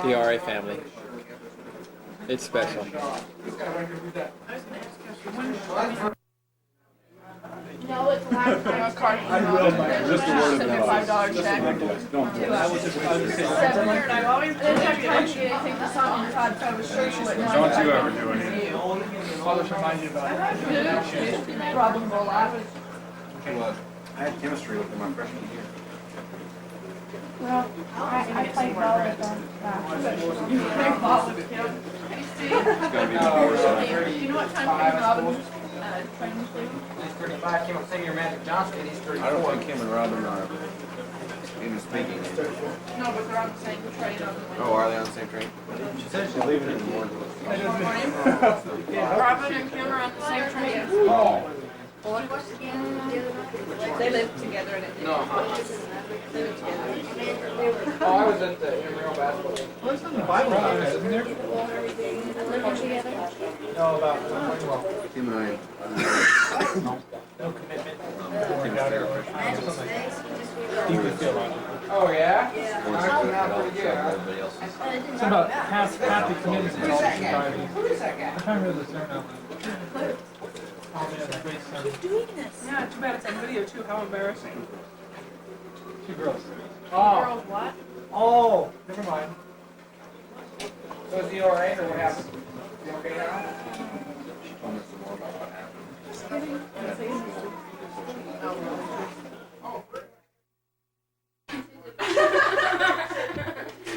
The RA family. It's special. No, it's last card. I will, just a word of $75 check. I always take the song on Todd, so I was sure you wouldn't. Don't you ever do anything. I'll just remind you about it. Robin Bullock. I had chemistry with him my freshman year. Well, I played ball with them. You played ball with him? It's gotta be before something. Do you know what time Robin training to? He's 35. Came up senior Magic Johnson. He's 34. I don't think him and Robin are in the speaking. No, but they're on the same train on the way. Oh, are they on the same train? She said she's leaving in the morning. Robin and Kim are on the same train. Oh. They live together and it No. They live together. Oh, I was at the intramural basketball game. Well, it's in the Bible, isn't there? No, about well. Kim and I. No commitment. Oh, yeah? It's about half the commitments in all the societies. I'm trying to remember the surname. Oh, man, the great son. Who's doing this? Yeah, too bad it's on video too. How embarrassing. 2 girls. Girls, what? Oh, never mind. So is he alright or what happened? You okay now? She told me some more about what happened.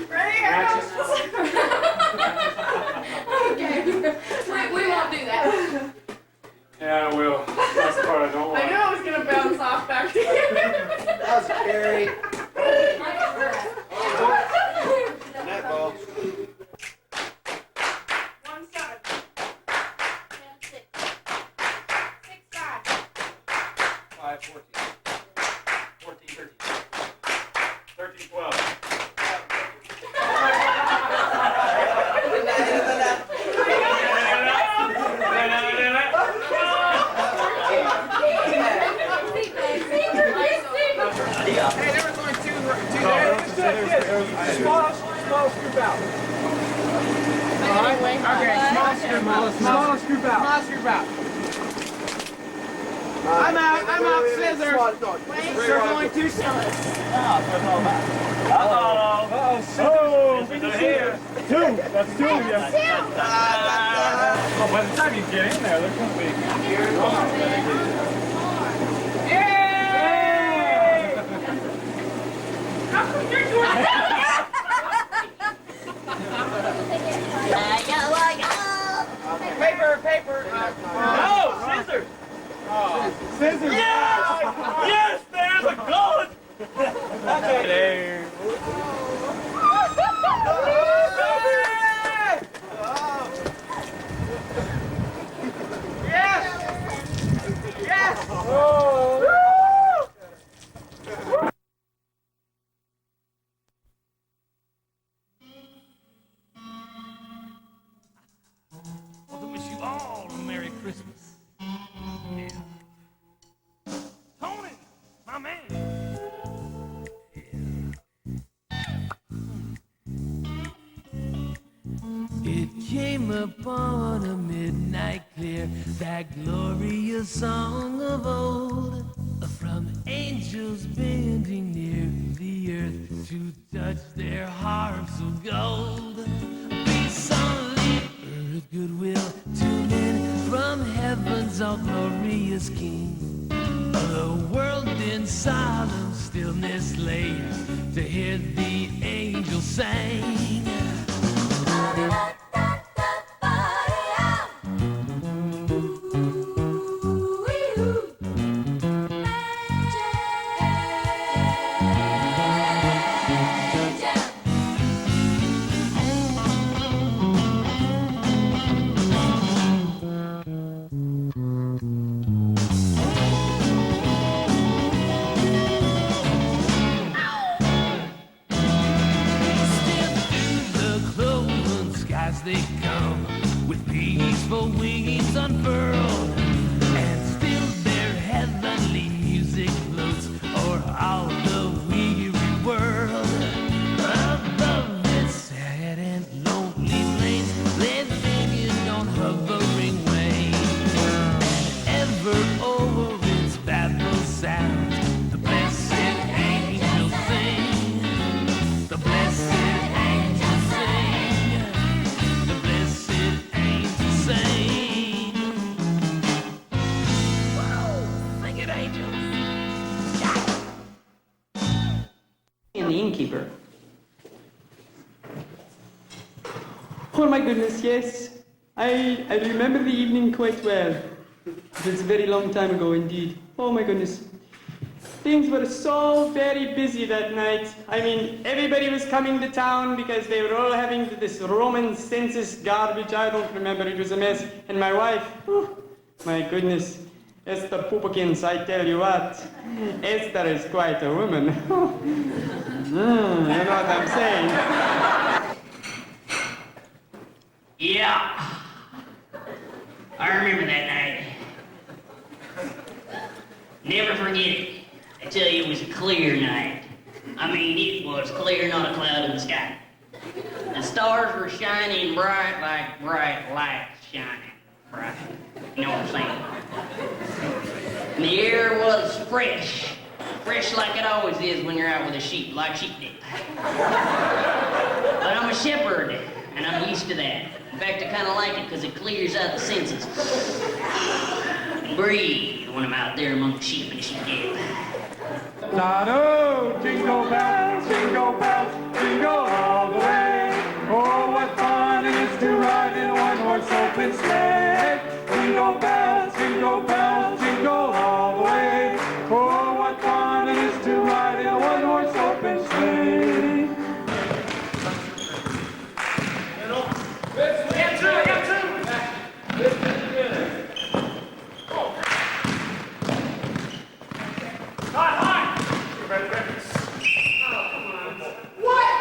Ready? Okay. We won't do that. Yeah, I will. That's the part I don't I want. knew I was gonna bounce off back to you. That was scary. Netball. 1-7. 5, 14. 14, 13. 13, 12. Hey, there was only two there. Small scoop out. Alright? Okay, small scoop out. Small scoop out. Small scoop out. I'm out, scissors. There's only 2 scissors. Uh-oh. We just here. 2. That's 2, yes. Oh, by the time you get in there, there's going to be... How come you're doing Paper. No, scissors. Scissors. Yes! Yes, there's a gun! Okay. Yes! Oh. Christmas. Yeah. Tony, my man. It came upon a midnight clear, that glorious song of old, from angels bending near the earth to touch their harps of gold. Peace on the earth, goodwill to men, from heaven's all glorious King. The world in solemn stillness lay to hear the angels sing. They come with peaceful wings unfurled, and still their heavenly music floats o'er all the weary world. Above this sad and lonely plains, they're hanging on hovering wings, and ever over its baffled sound, the blessed angels sing. The blessed angels sing. And the innkeeper. Oh my goodness, yes. I remember the evening quite well. It was a very long time ago indeed. Oh my goodness. Things were so very busy that night. I mean, everybody was coming to town because they were all having this Roman census garbage. I don't remember, it was a mess. And my wife, oh, my goodness, Esther Poopkins, I tell you what, Esther is quite a woman. You know what I'm saying? Yeah, I remember that night. Never forget it. I tell you, it was a clear night. I mean, it was clear, not a cloud in the sky. The stars were shining bright like bright lights shining bright. You know what I'm saying? And the air was fresh. Fresh like it always is when you're out with a sheep, like sheep dip. But I'm a shepherd, and I'm used to that. In fact, I kind of like it because it clears out the senses. Breathe when I'm out there among the sheep and sheep dip. Lotto, jingle bells, jingle all the way. Oh, what fun it is to ride in a one-horse open sleigh. Jingle bells, jingle all the way. Oh, what fun it is to ride in a one-horse open sleigh. Get through. Hot! What?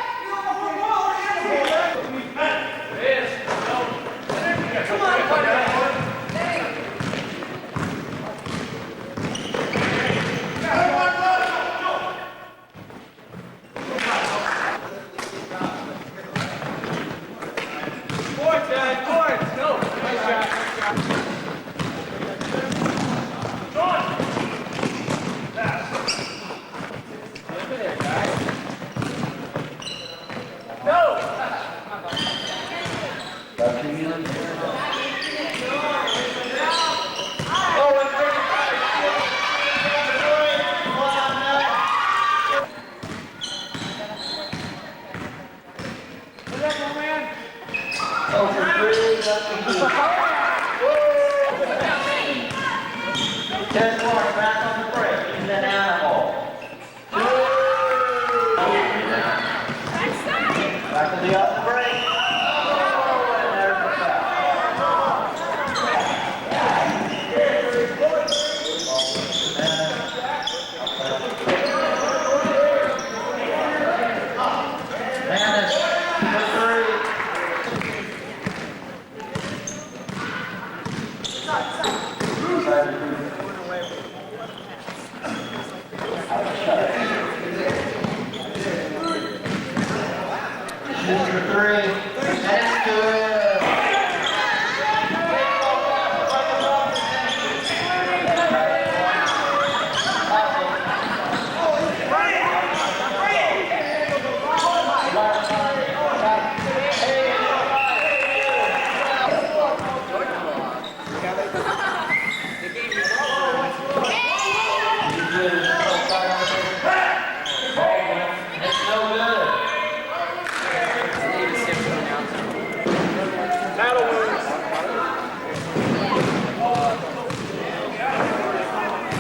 Come on,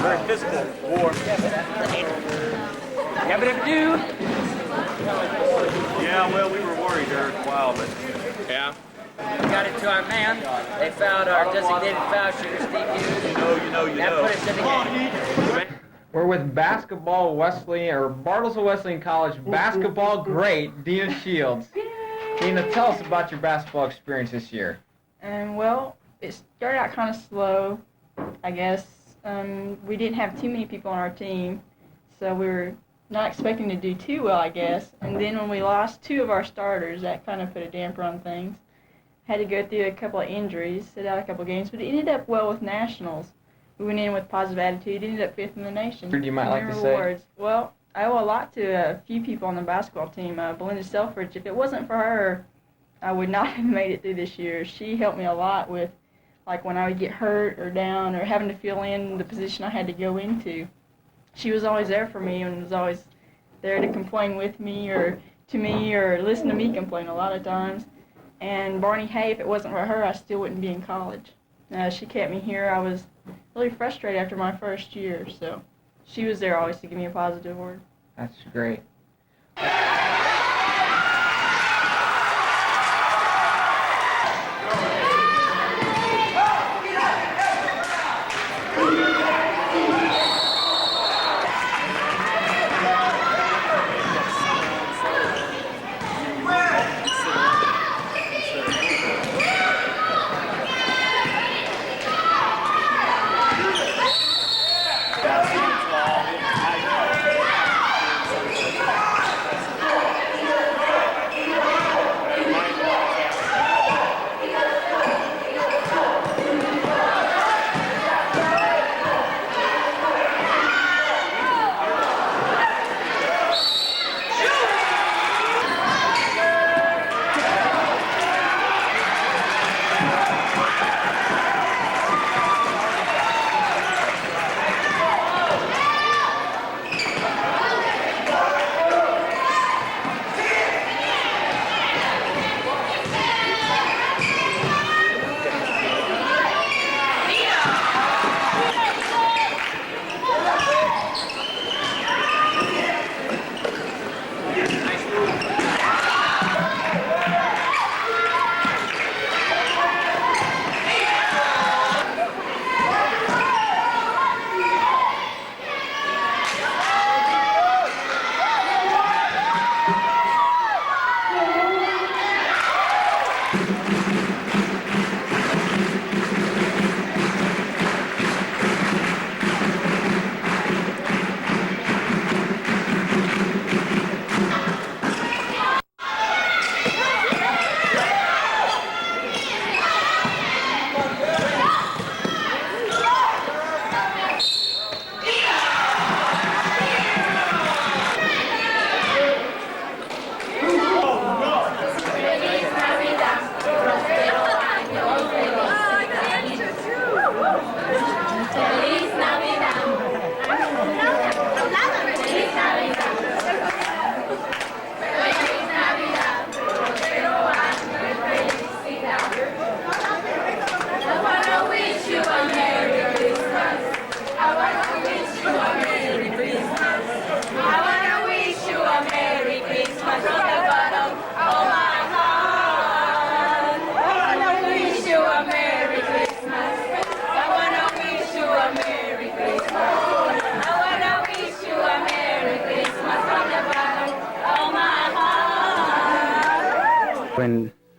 Very physical war. Yeah, well, we were worried there for a while, but yeah. Got it to our man. They fouled our designated foul shooter, Steve Hughes. You know. That put us in the game. We're with basketball Wesleyan, or Bartlesville Wesleyan College basketball great, Dina Shields. Dina, tell us about your basketball experience this year. Well, it started out kind of slow, I guess. We didn't have too many people on our team, so we were not expecting to do too well, I guess. And then when we lost 2 of our starters, that kind of put a damper on things. Had to go through a couple of injuries, sit out a couple of games, but it ended up well with nationals. We went in with positive attitude, ended up 5th in the nation. You might like to say? Awards. Well, I owe a lot to a few people on the basketball team. Belinda Selfridge, if it wasn't for her, I would not have made it through this year. She helped me a lot with, like, when I would get hurt or down or having to fill in the position I had to go into. She was always there for me and was always there to complain with me or to me or listen to me complain a lot of times. And Barney Hay, if it wasn't for her, I still wouldn't be in college. She kept me here. I was really frustrated after my first year, so she was there always to give me a positive word. That's great.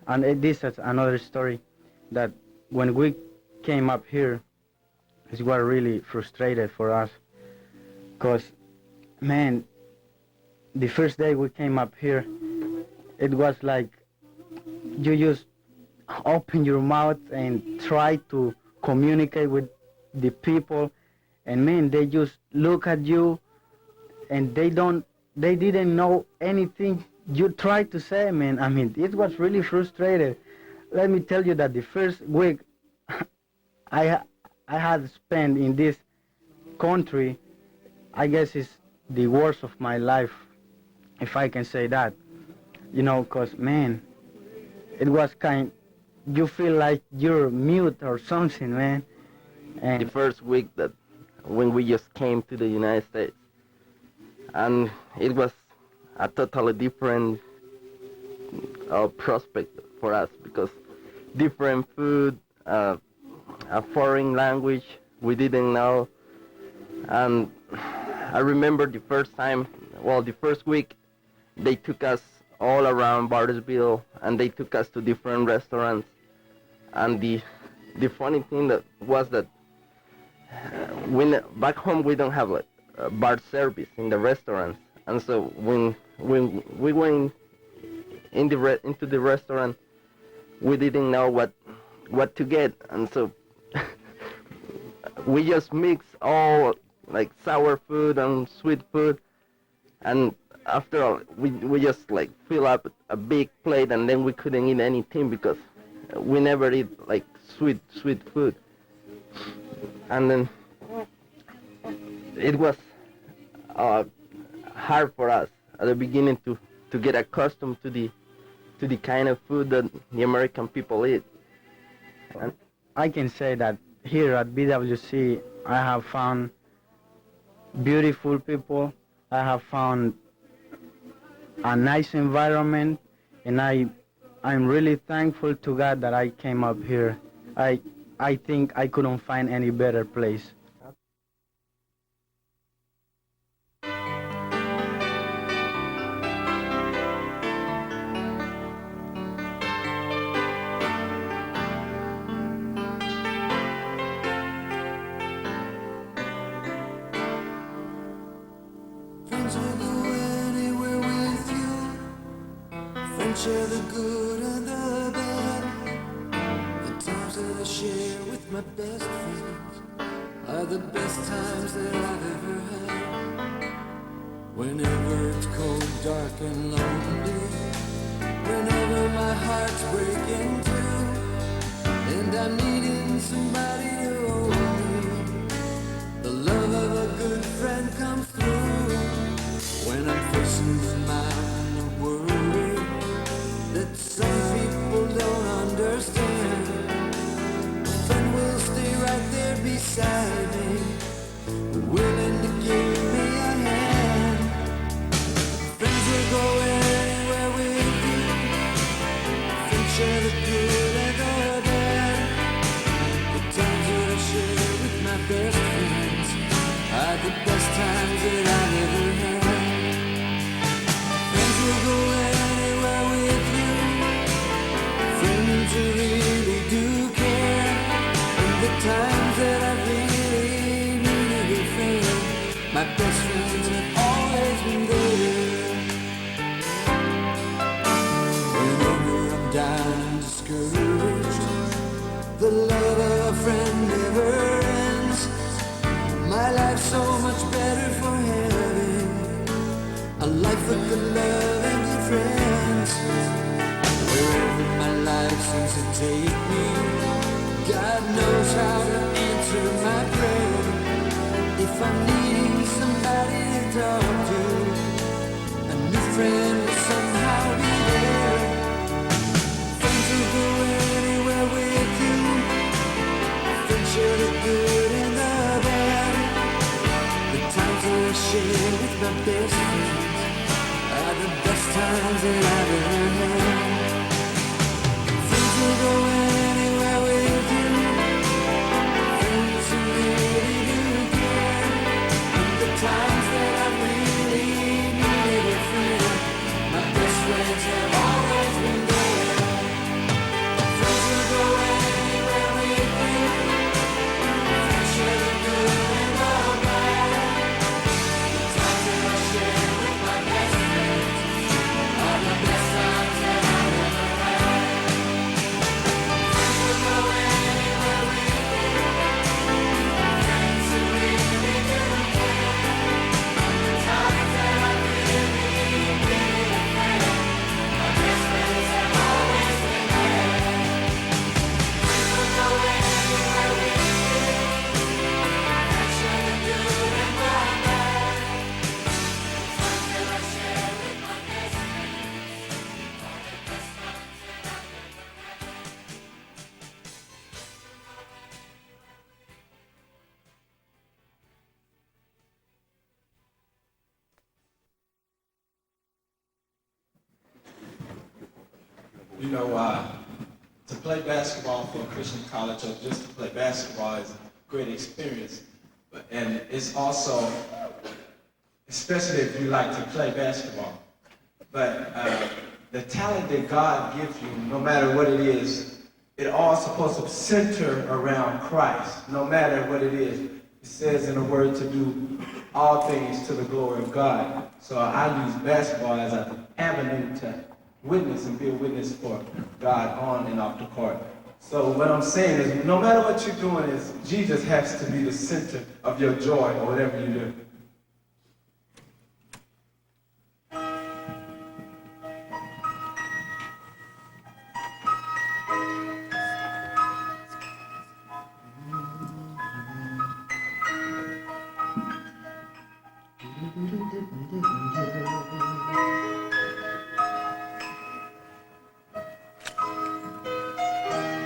And this is another story that when we came up here, it was really frustrated for us. Because, man, the first day we came up here, it was like you just open your mouth and try to communicate with the people, and man, they just look at you and they didn't know anything you tried to say, man. I mean, it was really frustrated. Let me tell you that the first week I had spent in this country, I guess is the worst of my life, if I can say that. You know, because, man, it was you feel like you're mute or something, man. And the first week that when we just came to the United States, and it was a totally different prospect for us, because different food, a foreign language we didn't know. And I remember the first week they took us all around Bartlesville, and they took us to different restaurants. And the funny thing that was that back home we don't have like bar service in the restaurants, and so when we went into the restaurant, we didn't know what to get, and so we just mix all like sour food and sweet food, and after all we just like fill up a big plate, and then we couldn't eat anything because we never eat like sweet food. And then it was hard for us at the beginning to get accustomed to the kind of food that the American people eat. And I can say that here at BWC I have found beautiful people, I have found a nice environment, and I'm really thankful to God that I came up here. I think I couldn't find any better place. Friends will go anywhere with you. Friends share the good and the bad. The times that I share with my best friends are the best times that I've ever had. Whenever it's cold, dark and lonely, whenever my heart's breaking through, and I'm needing somebody to hold me, the love of a good friend comes through. When I'm facing the mountain of worry that some people don't understand, a friend will stay right there beside me, willing to give me a hand. Friends will go anywhere with you. Friends share the good and the bad. The times that I share with my best friends are the best times that I've ever had. Friends will go anywhere with you. Friends who really do care. And the times that I really needed a friend, my best friends have always been there. Whenever I'm down and discouraged, the love of a friend never ends. My life's so much better for having a life with good love and good friends. Wherever my life seems to take me, God knows how to answer my prayer. If I'm needing somebody to talk to, a new friend will somehow be there. Friends will go anywhere with you. Friends share the good and the bad. The times that I share with my best friends are the best times that I've ever had. Friends will go anywhere with you. Friends who really do care. And the times that I really needed a friend, my best friends have always been there. Friends will go anywhere with you. You know, to play basketball for a Christian college or just to play basketball is a great experience. And it's also, especially if you like to play basketball. But the talent that God gives you, no matter what it is, it all supposed to center around Christ, no matter what it is. It says in the Word to do all things to the glory of God. So I use basketball as an avenue to witness and be a witness for God on and off the court. So what I'm saying is, no matter what you're doing, is Jesus has to be the center of your joy or whatever you do.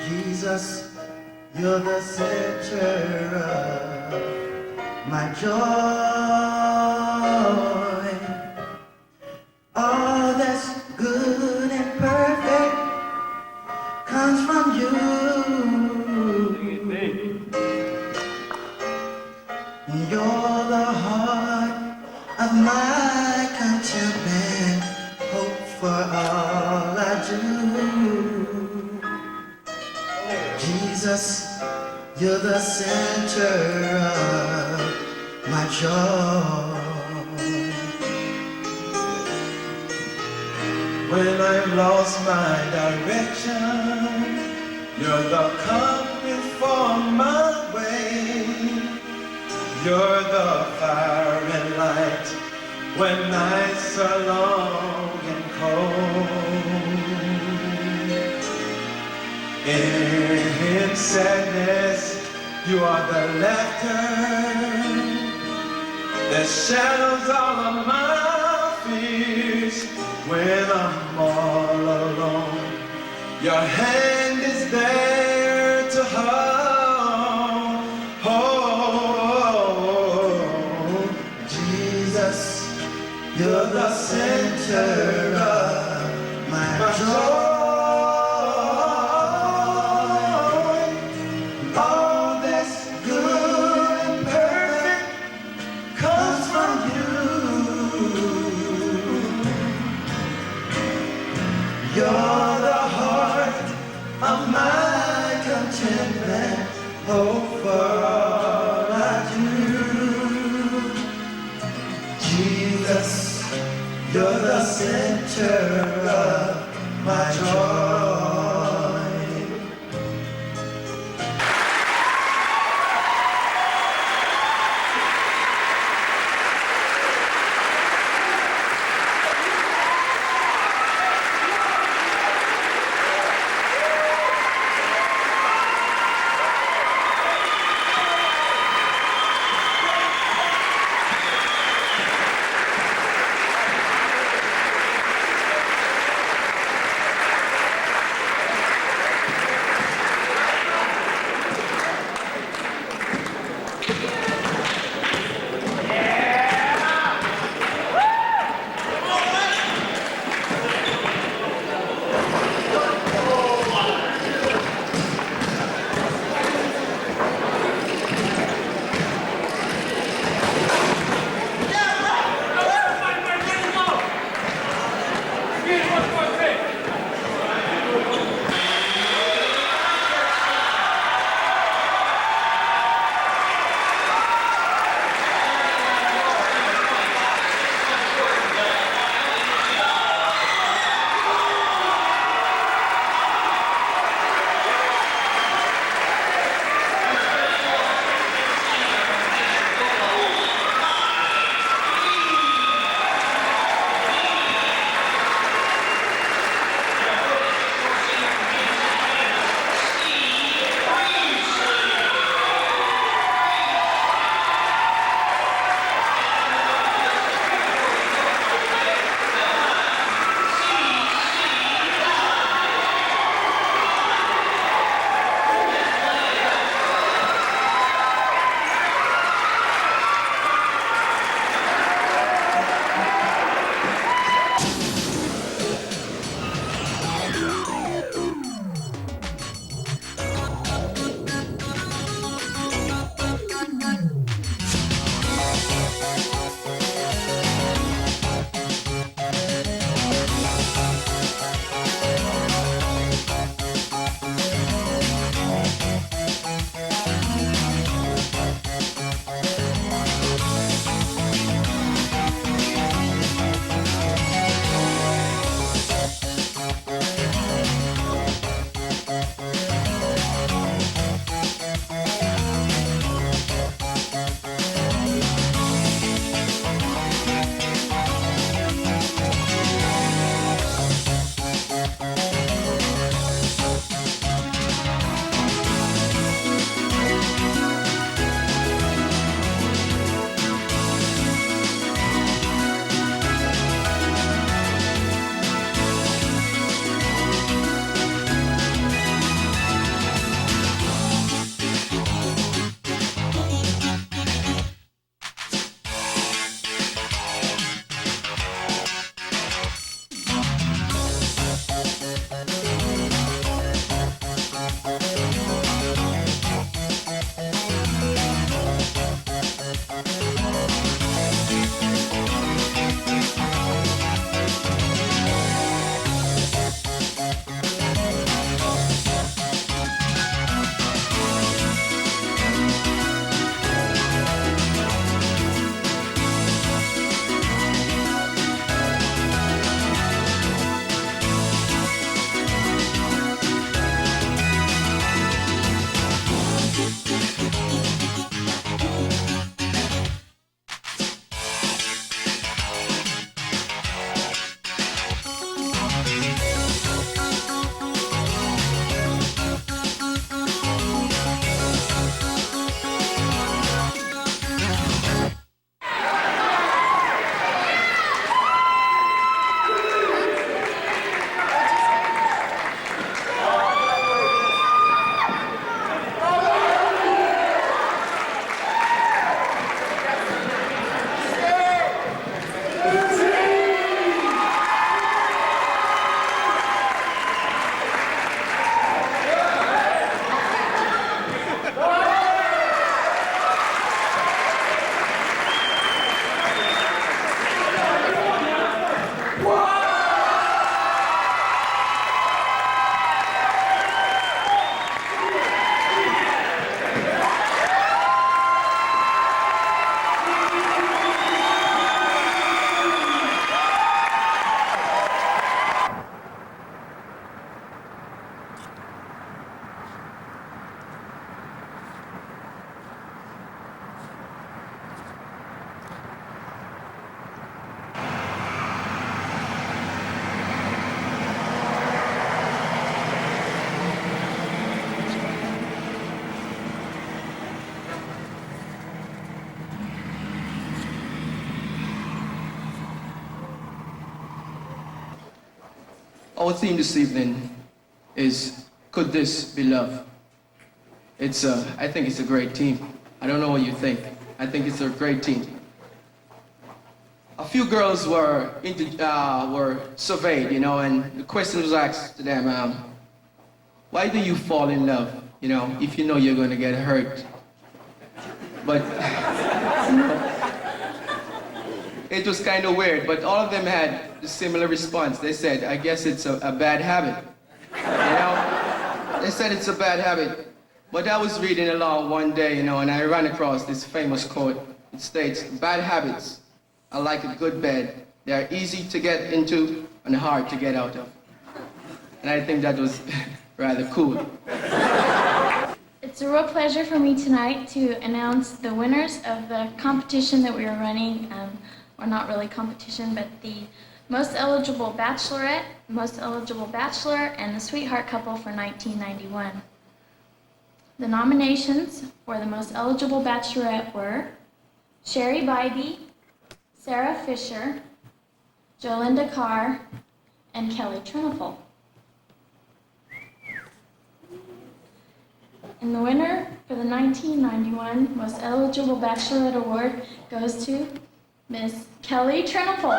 Jesus, you're the center of my joy. All that's good and perfect comes from you. You're the heart of my contentment, hope for all I do. Jesus, you're the center of my joy. When I've lost my direction, you're the compass for my way. You're the fire and light when nights are long and cold. In sadness, you are the laughter that shadows all of my fears. When I'm all alone, your hand is there to hold. Jesus, you're the center of my joy. All that's good and perfect comes from you. You're the heart of my contentment, hope for all I do. Jesus, you're the center of my joy. Our theme this evening is, could this be love? I think it's a great team. I don't know what you think. I think it's a great team. A few girls were surveyed, and the question was asked to them, why do you fall in love, if you know you're going to get hurt? But it was kind of weird, but all of them had a similar response. They said, I guess it's a bad habit. They said it's a bad habit. But I was reading along one day, and I ran across this famous quote. It states, bad habits are like a good bed. They are easy to get into and hard to get out of. And I think that was rather cool. It's a real pleasure for me tonight to announce the winners of the competition that we are running, or not really competition, but the Most Eligible Bachelorette, Most Eligible Bachelor, and the Sweetheart Couple for 1991. The nominations for the Most Eligible Bachelorette were Sherry Bybee, Sarah Fisher, Jolinda Carr, and Kelly Triniful. And the winner for the 1991 Most Eligible Bachelorette Award goes to Miss Kelly Triniful.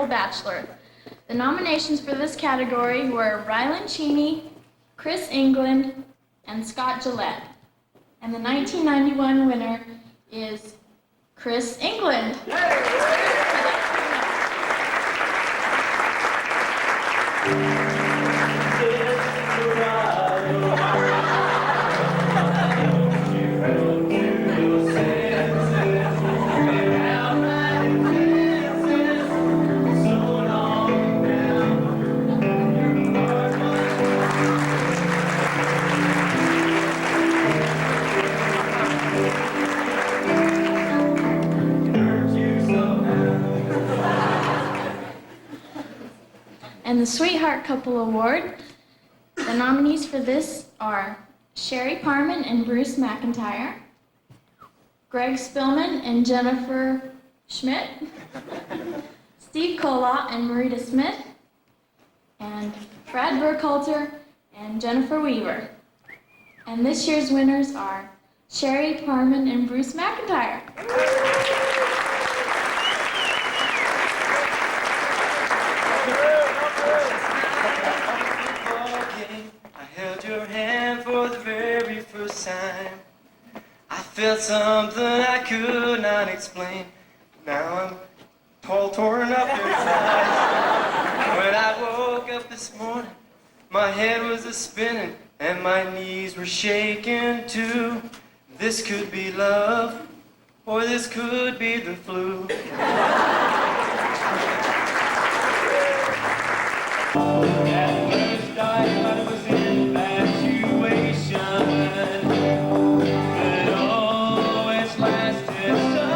Bachelor. The nominations for this category were Rylan Cheney, Chris England, and Scott Gillette. And the 1991 winner is Chris England. And the Sweetheart Couple Award, the nominees for this are Sherry Parman and Bruce McIntyre, Greg Spillman and Jennifer Schmidt, Steve Kolot and Marita Smith, and Brad Burkhalter and Jennifer Weaver. And this year's winners are Sherry Parman and Bruce McIntyre. I held your hand for the very first time. I felt something I could not explain. Now I'm all torn up inside. When I woke up this morning, my head was a-spinning and my knees were shaking too. This could be love, or this could be the flu. At first I thought it was infatuation, but oh, it's lasted so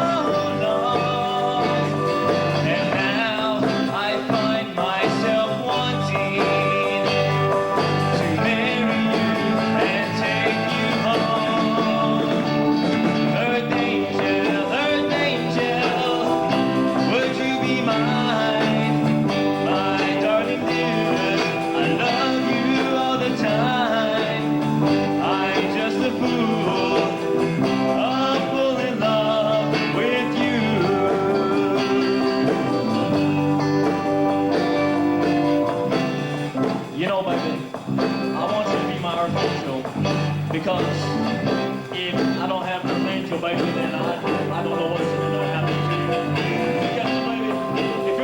long. And now I find myself wanting to marry you and take you home. Earth angel, would you be mine, my darling dear? I love you all the time. I'm just a fool, a fool in love with you. You know, baby, I want you to be my earth angel, because if I don't have an earth angel, baby, then I don't know what's going to happen to you. Because, baby, if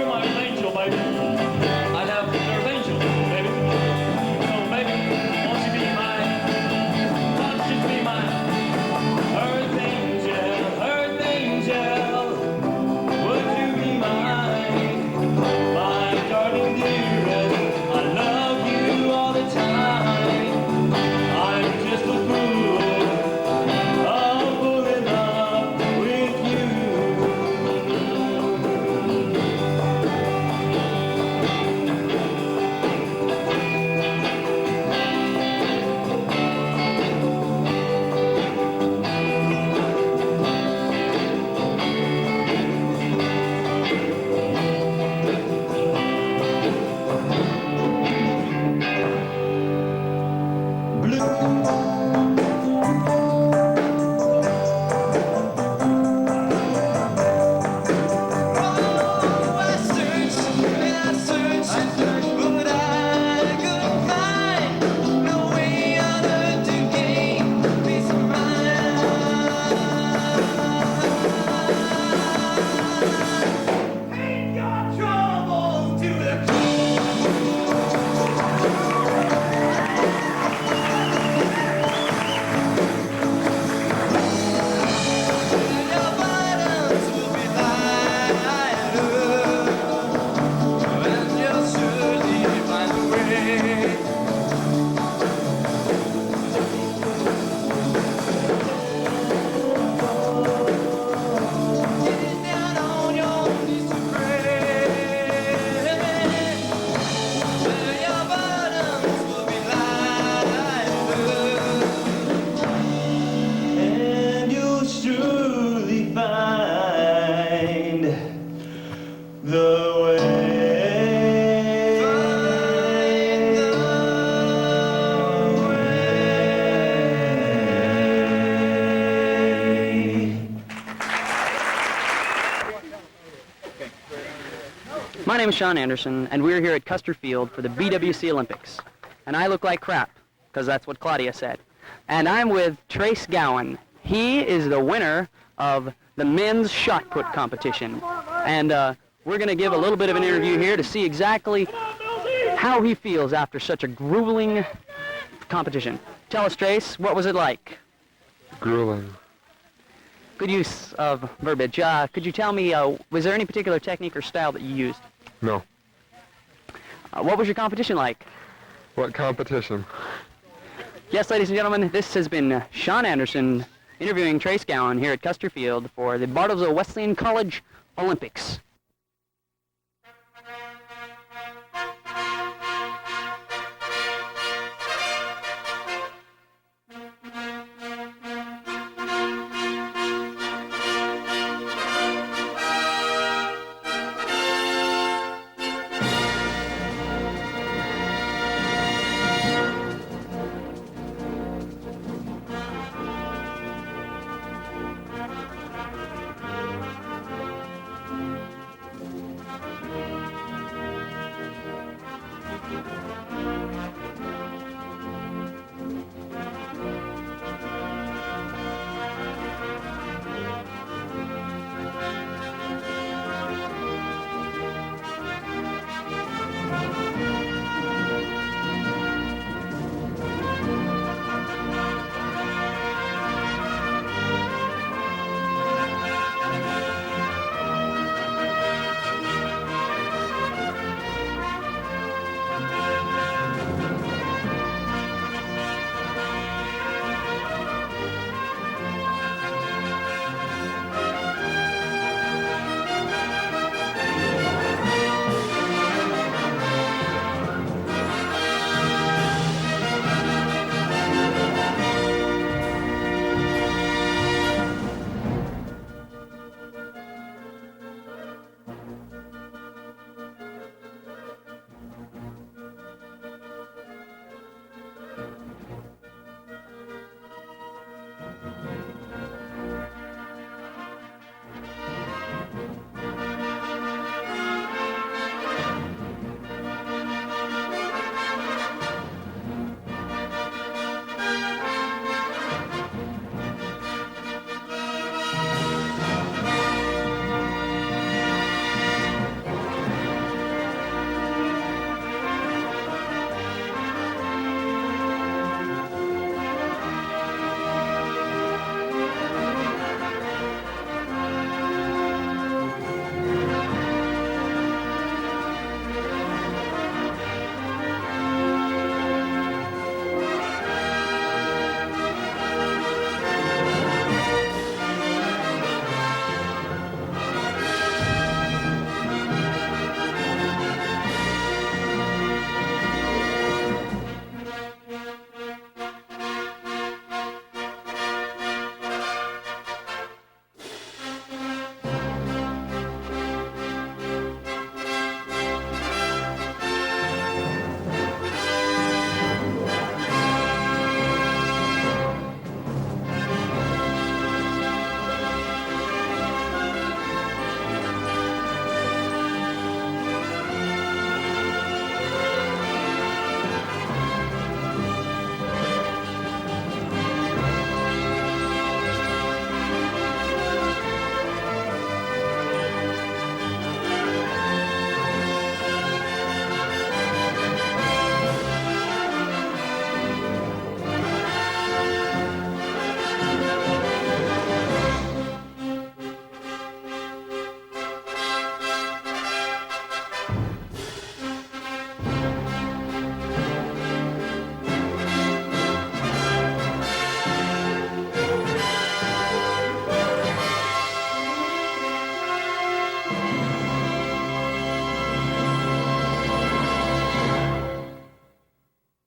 My name is Sean Anderson, and we're here at Custer Field for the BWC Olympics. And I look like crap, because that's what Claudia said. And I'm with Trace Gowan. He is the winner of the men's shot put competition. And we're going to give a little bit of an interview here to see exactly how he feels after such a grueling competition. Tell us, Trace, what was it like? Grueling. Good use of verbiage. Could you tell me, was there any particular technique or style that you used? No. What was your competition like? What competition? Yes, ladies and gentlemen, this has been Sean Anderson interviewing Trace Gowan here at Custer Field for the Bartlesville Wesleyan College Olympics.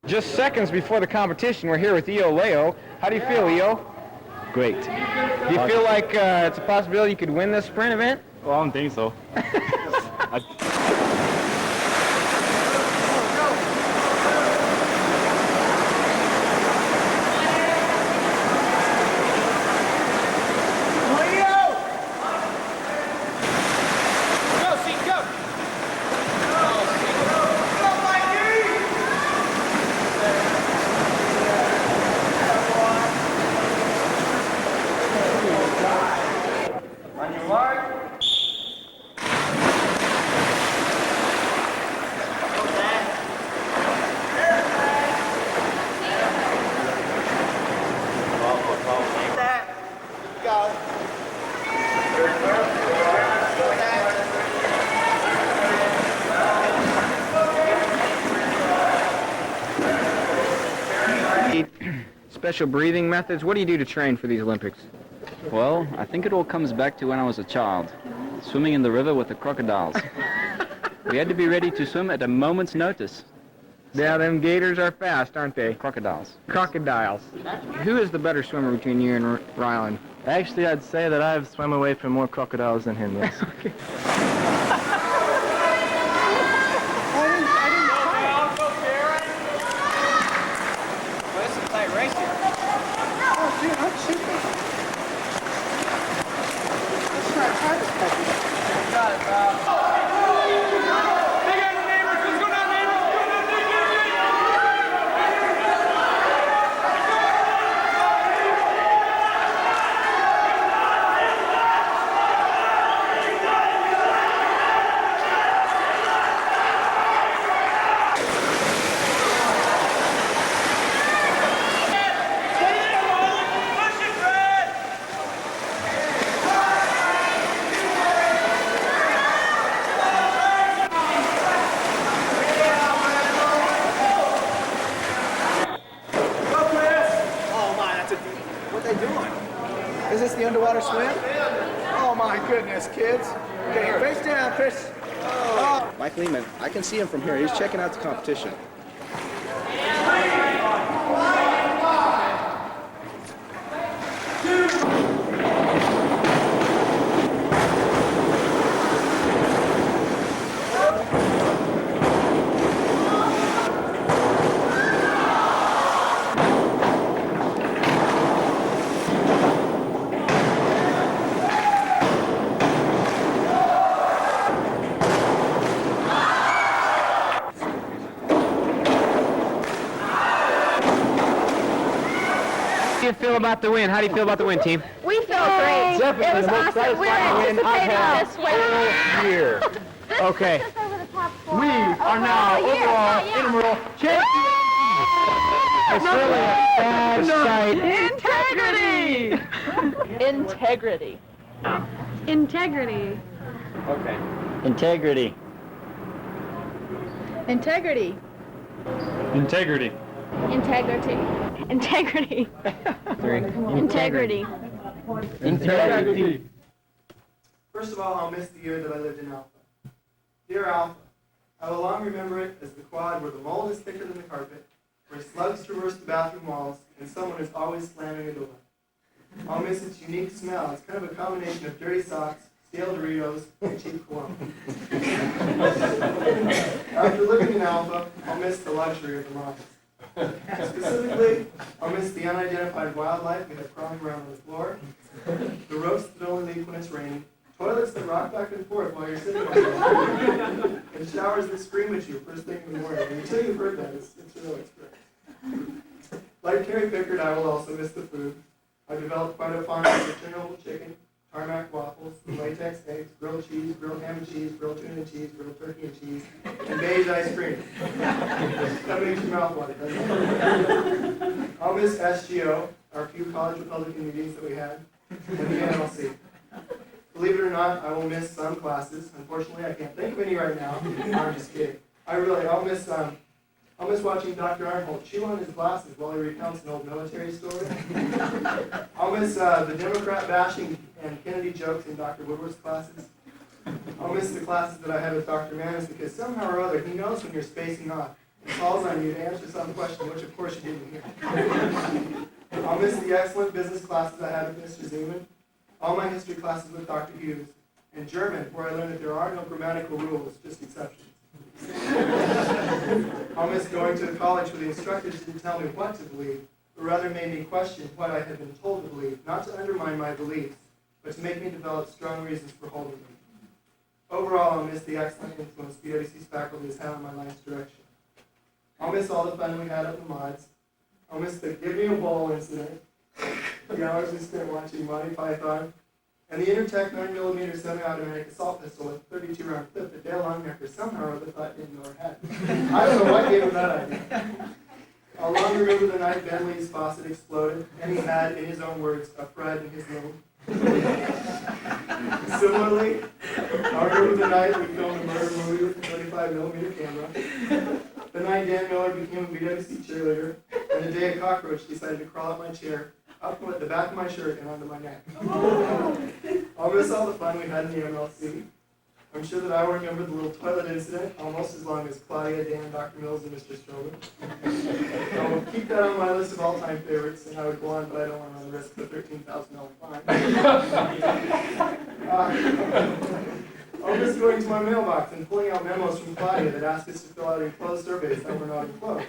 Just seconds before the competition, we're here with Io Leo. How do you feel, Io? Great. Do you feel like it's a possibility you could win this sprint event? Well, I don't think so. special breathing methods? What do you do to train for these Olympics? Well, I think it all comes back to when I was a child, swimming in the river with the crocodiles. We had to be ready to swim at a moment's notice. Yeah, them gators are fast, aren't they? Crocodiles. Crocodiles. Who is the better swimmer between you and Rylan? Actually, I'd say that I've swum away from more crocodiles than him, yes. Okay. Is this the underwater swim? Oh my goodness, kids. Okay, face down, Chris. Oh. Mike Lehman, I can see him from here. He's checking out the competition. How do you feel about the win? How do you feel about the win, team? We feel great. Definitely it was the most awesome. We were satisfying win I've had anticipating this win. all year. Okay. We are now overall intramural champions. It's really a sad sight. Integrity. Integrity. Integrity. Okay. Integrity. Integrity. Integrity. Integrity. Integrity. Integrity. Integrity. First of all, I'll miss the year that I lived in Alpha. Dear Alpha, I will long remember it as the quad where the mold is thicker than the carpet, where slugs traverse the bathroom walls, and someone is always slamming a door. I'll miss its unique smell. It's kind of a combination of dirty socks, stale Doritos, and cheap cologne. After living in Alpha, I'll miss the luxury of the mines. Specifically, I'll miss the unidentified wildlife we have crawling around on the floor, the roasts that only leak when it's raining, toilets that rock back and forth while you're sitting on them, and showers that scream at you first thing in the morning. And until you've heard that, it's a real experience. Like Carrie Pickard, I will also miss the food. I've developed quite a fondness for Chernobyl chicken, tarmac waffles, latex eggs, grilled cheese, grilled ham and cheese, grilled tuna and cheese, grilled turkey and cheese, and beige ice cream. That makes your mouth water, doesn't it? I'll miss SGO, our few college Republican meetings that we had, and the NLC. Believe it or not, I will miss some classes. Unfortunately, I can't think of any right now. No, I'm just kidding. I'll miss watching Dr. Arnholt chew on his glasses while he recounts an old military story. I'll miss the Democrat bashing and Kennedy jokes in Dr. Woodward's classes. I'll miss the classes that I had with Dr. Manis because somehow or other he knows when you're spacing off. He calls on you to answer some question, which of course you didn't hear. I'll miss the excellent business classes I had with Mr. Zeman, all my history classes with Dr. Hughes, and German, where I learned that there are no grammatical rules, just exceptions. I'll miss going to a college where the instructors didn't tell me what to believe, but rather made me question what I had been told to believe, not to undermine my beliefs, but to make me develop strong reasons for holding them. Overall, I'll miss the excellent influence BWC's faculty has had on my life's direction. I'll miss all the fun we had at the mods. I'll miss the give me a bowl incident, the hours we spent watching Monty Python, and the Intertech 9mm semi-automatic assault pistol with 32-round clip that Dale Longnecker somehow or other thought didn't know or had. I don't know what gave him that idea. I'll long remember the night Ben Lee's faucet exploded, and he had, in his own words, a Fred in his room. Similarly, I'll remember the night we filmed a murder movie with a 35mm camera, the night Dan Miller became a BWC cheerleader, And the day a cockroach decided to crawl out my chair, up the back of my shirt and onto my neck. I'll miss all the fun we had in the MLC. I'm sure that I will remember the little toilet incident almost as long as Claudia, Dan, Dr. Mills, and Mr. Strowman. I'll keep that on my list of all-time favorites, and I would go on, but I don't want to run the risk of a $13,000 fine. I'll miss going to my mailbox and pulling out memos from Claudia that asked us to fill out enclosed surveys that were not enclosed.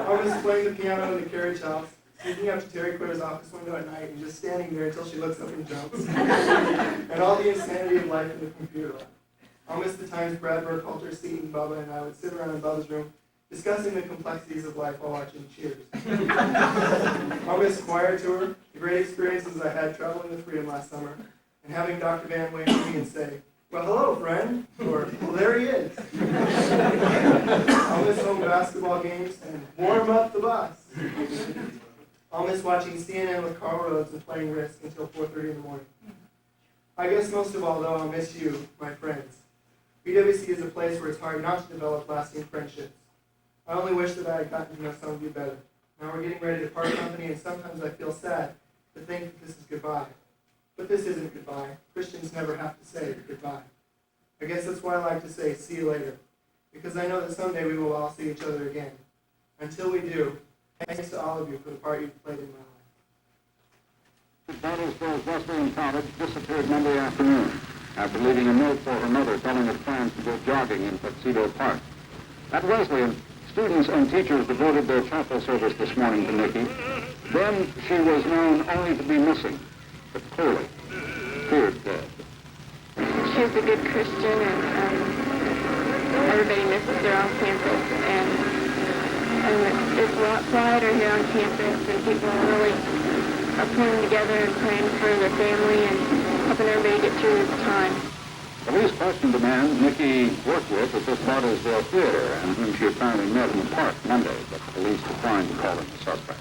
I'll miss playing the piano in the carriage house, sneaking up to Terry Quitter's office window at night and just standing there until she looks up and jumps. And all the insanity of life in the computer lab. I'll miss the times Brad Burkhalter, Seton, Bubba, and I would sit around in Bubba's room discussing the complexities of life while watching Cheers. I'll miss choir tour, the great experiences I had traveling with Freedom last summer, and having Dr. Van wave at me and say, "Well, hello, friend," or, "Well, there he is." I'll miss home basketball games and warm up the bus. I'll miss watching CNN with Carl Rhodes and playing Risk until 4:30 in the morning. I guess most of all, though, I'll miss you, my friends. BWC is a place where it's hard not to develop lasting friendships. I only wish that I had gotten to know some of you better. Now we're getting ready to part company, and sometimes I feel sad to think that this is goodbye. But this isn't goodbye. Christians never have to say goodbye. I guess that's why I like to say, see you later. Because I know that someday we will all see each other again. Until we do, thanks to all of you for the part you've played in my life. Battlesville's Wesleyan College disappeared Monday afternoon after leaving a note for her mother telling her plans to go jogging in Tuxedo Park. At Wesleyan, students and teachers devoted their chapel service this morning to Nikki. Then she was known only to be missing, but clearly feared dead. She was a good Christian, and everybody misses her on campus, and there's a lot of pride here on campus, and people really are pulling together and praying for the family and helping everybody get through this time. Police questioned the man Nikki worked with at this Bartlesville theater and whom she apparently met in the park Monday, but police declined to call him a suspect.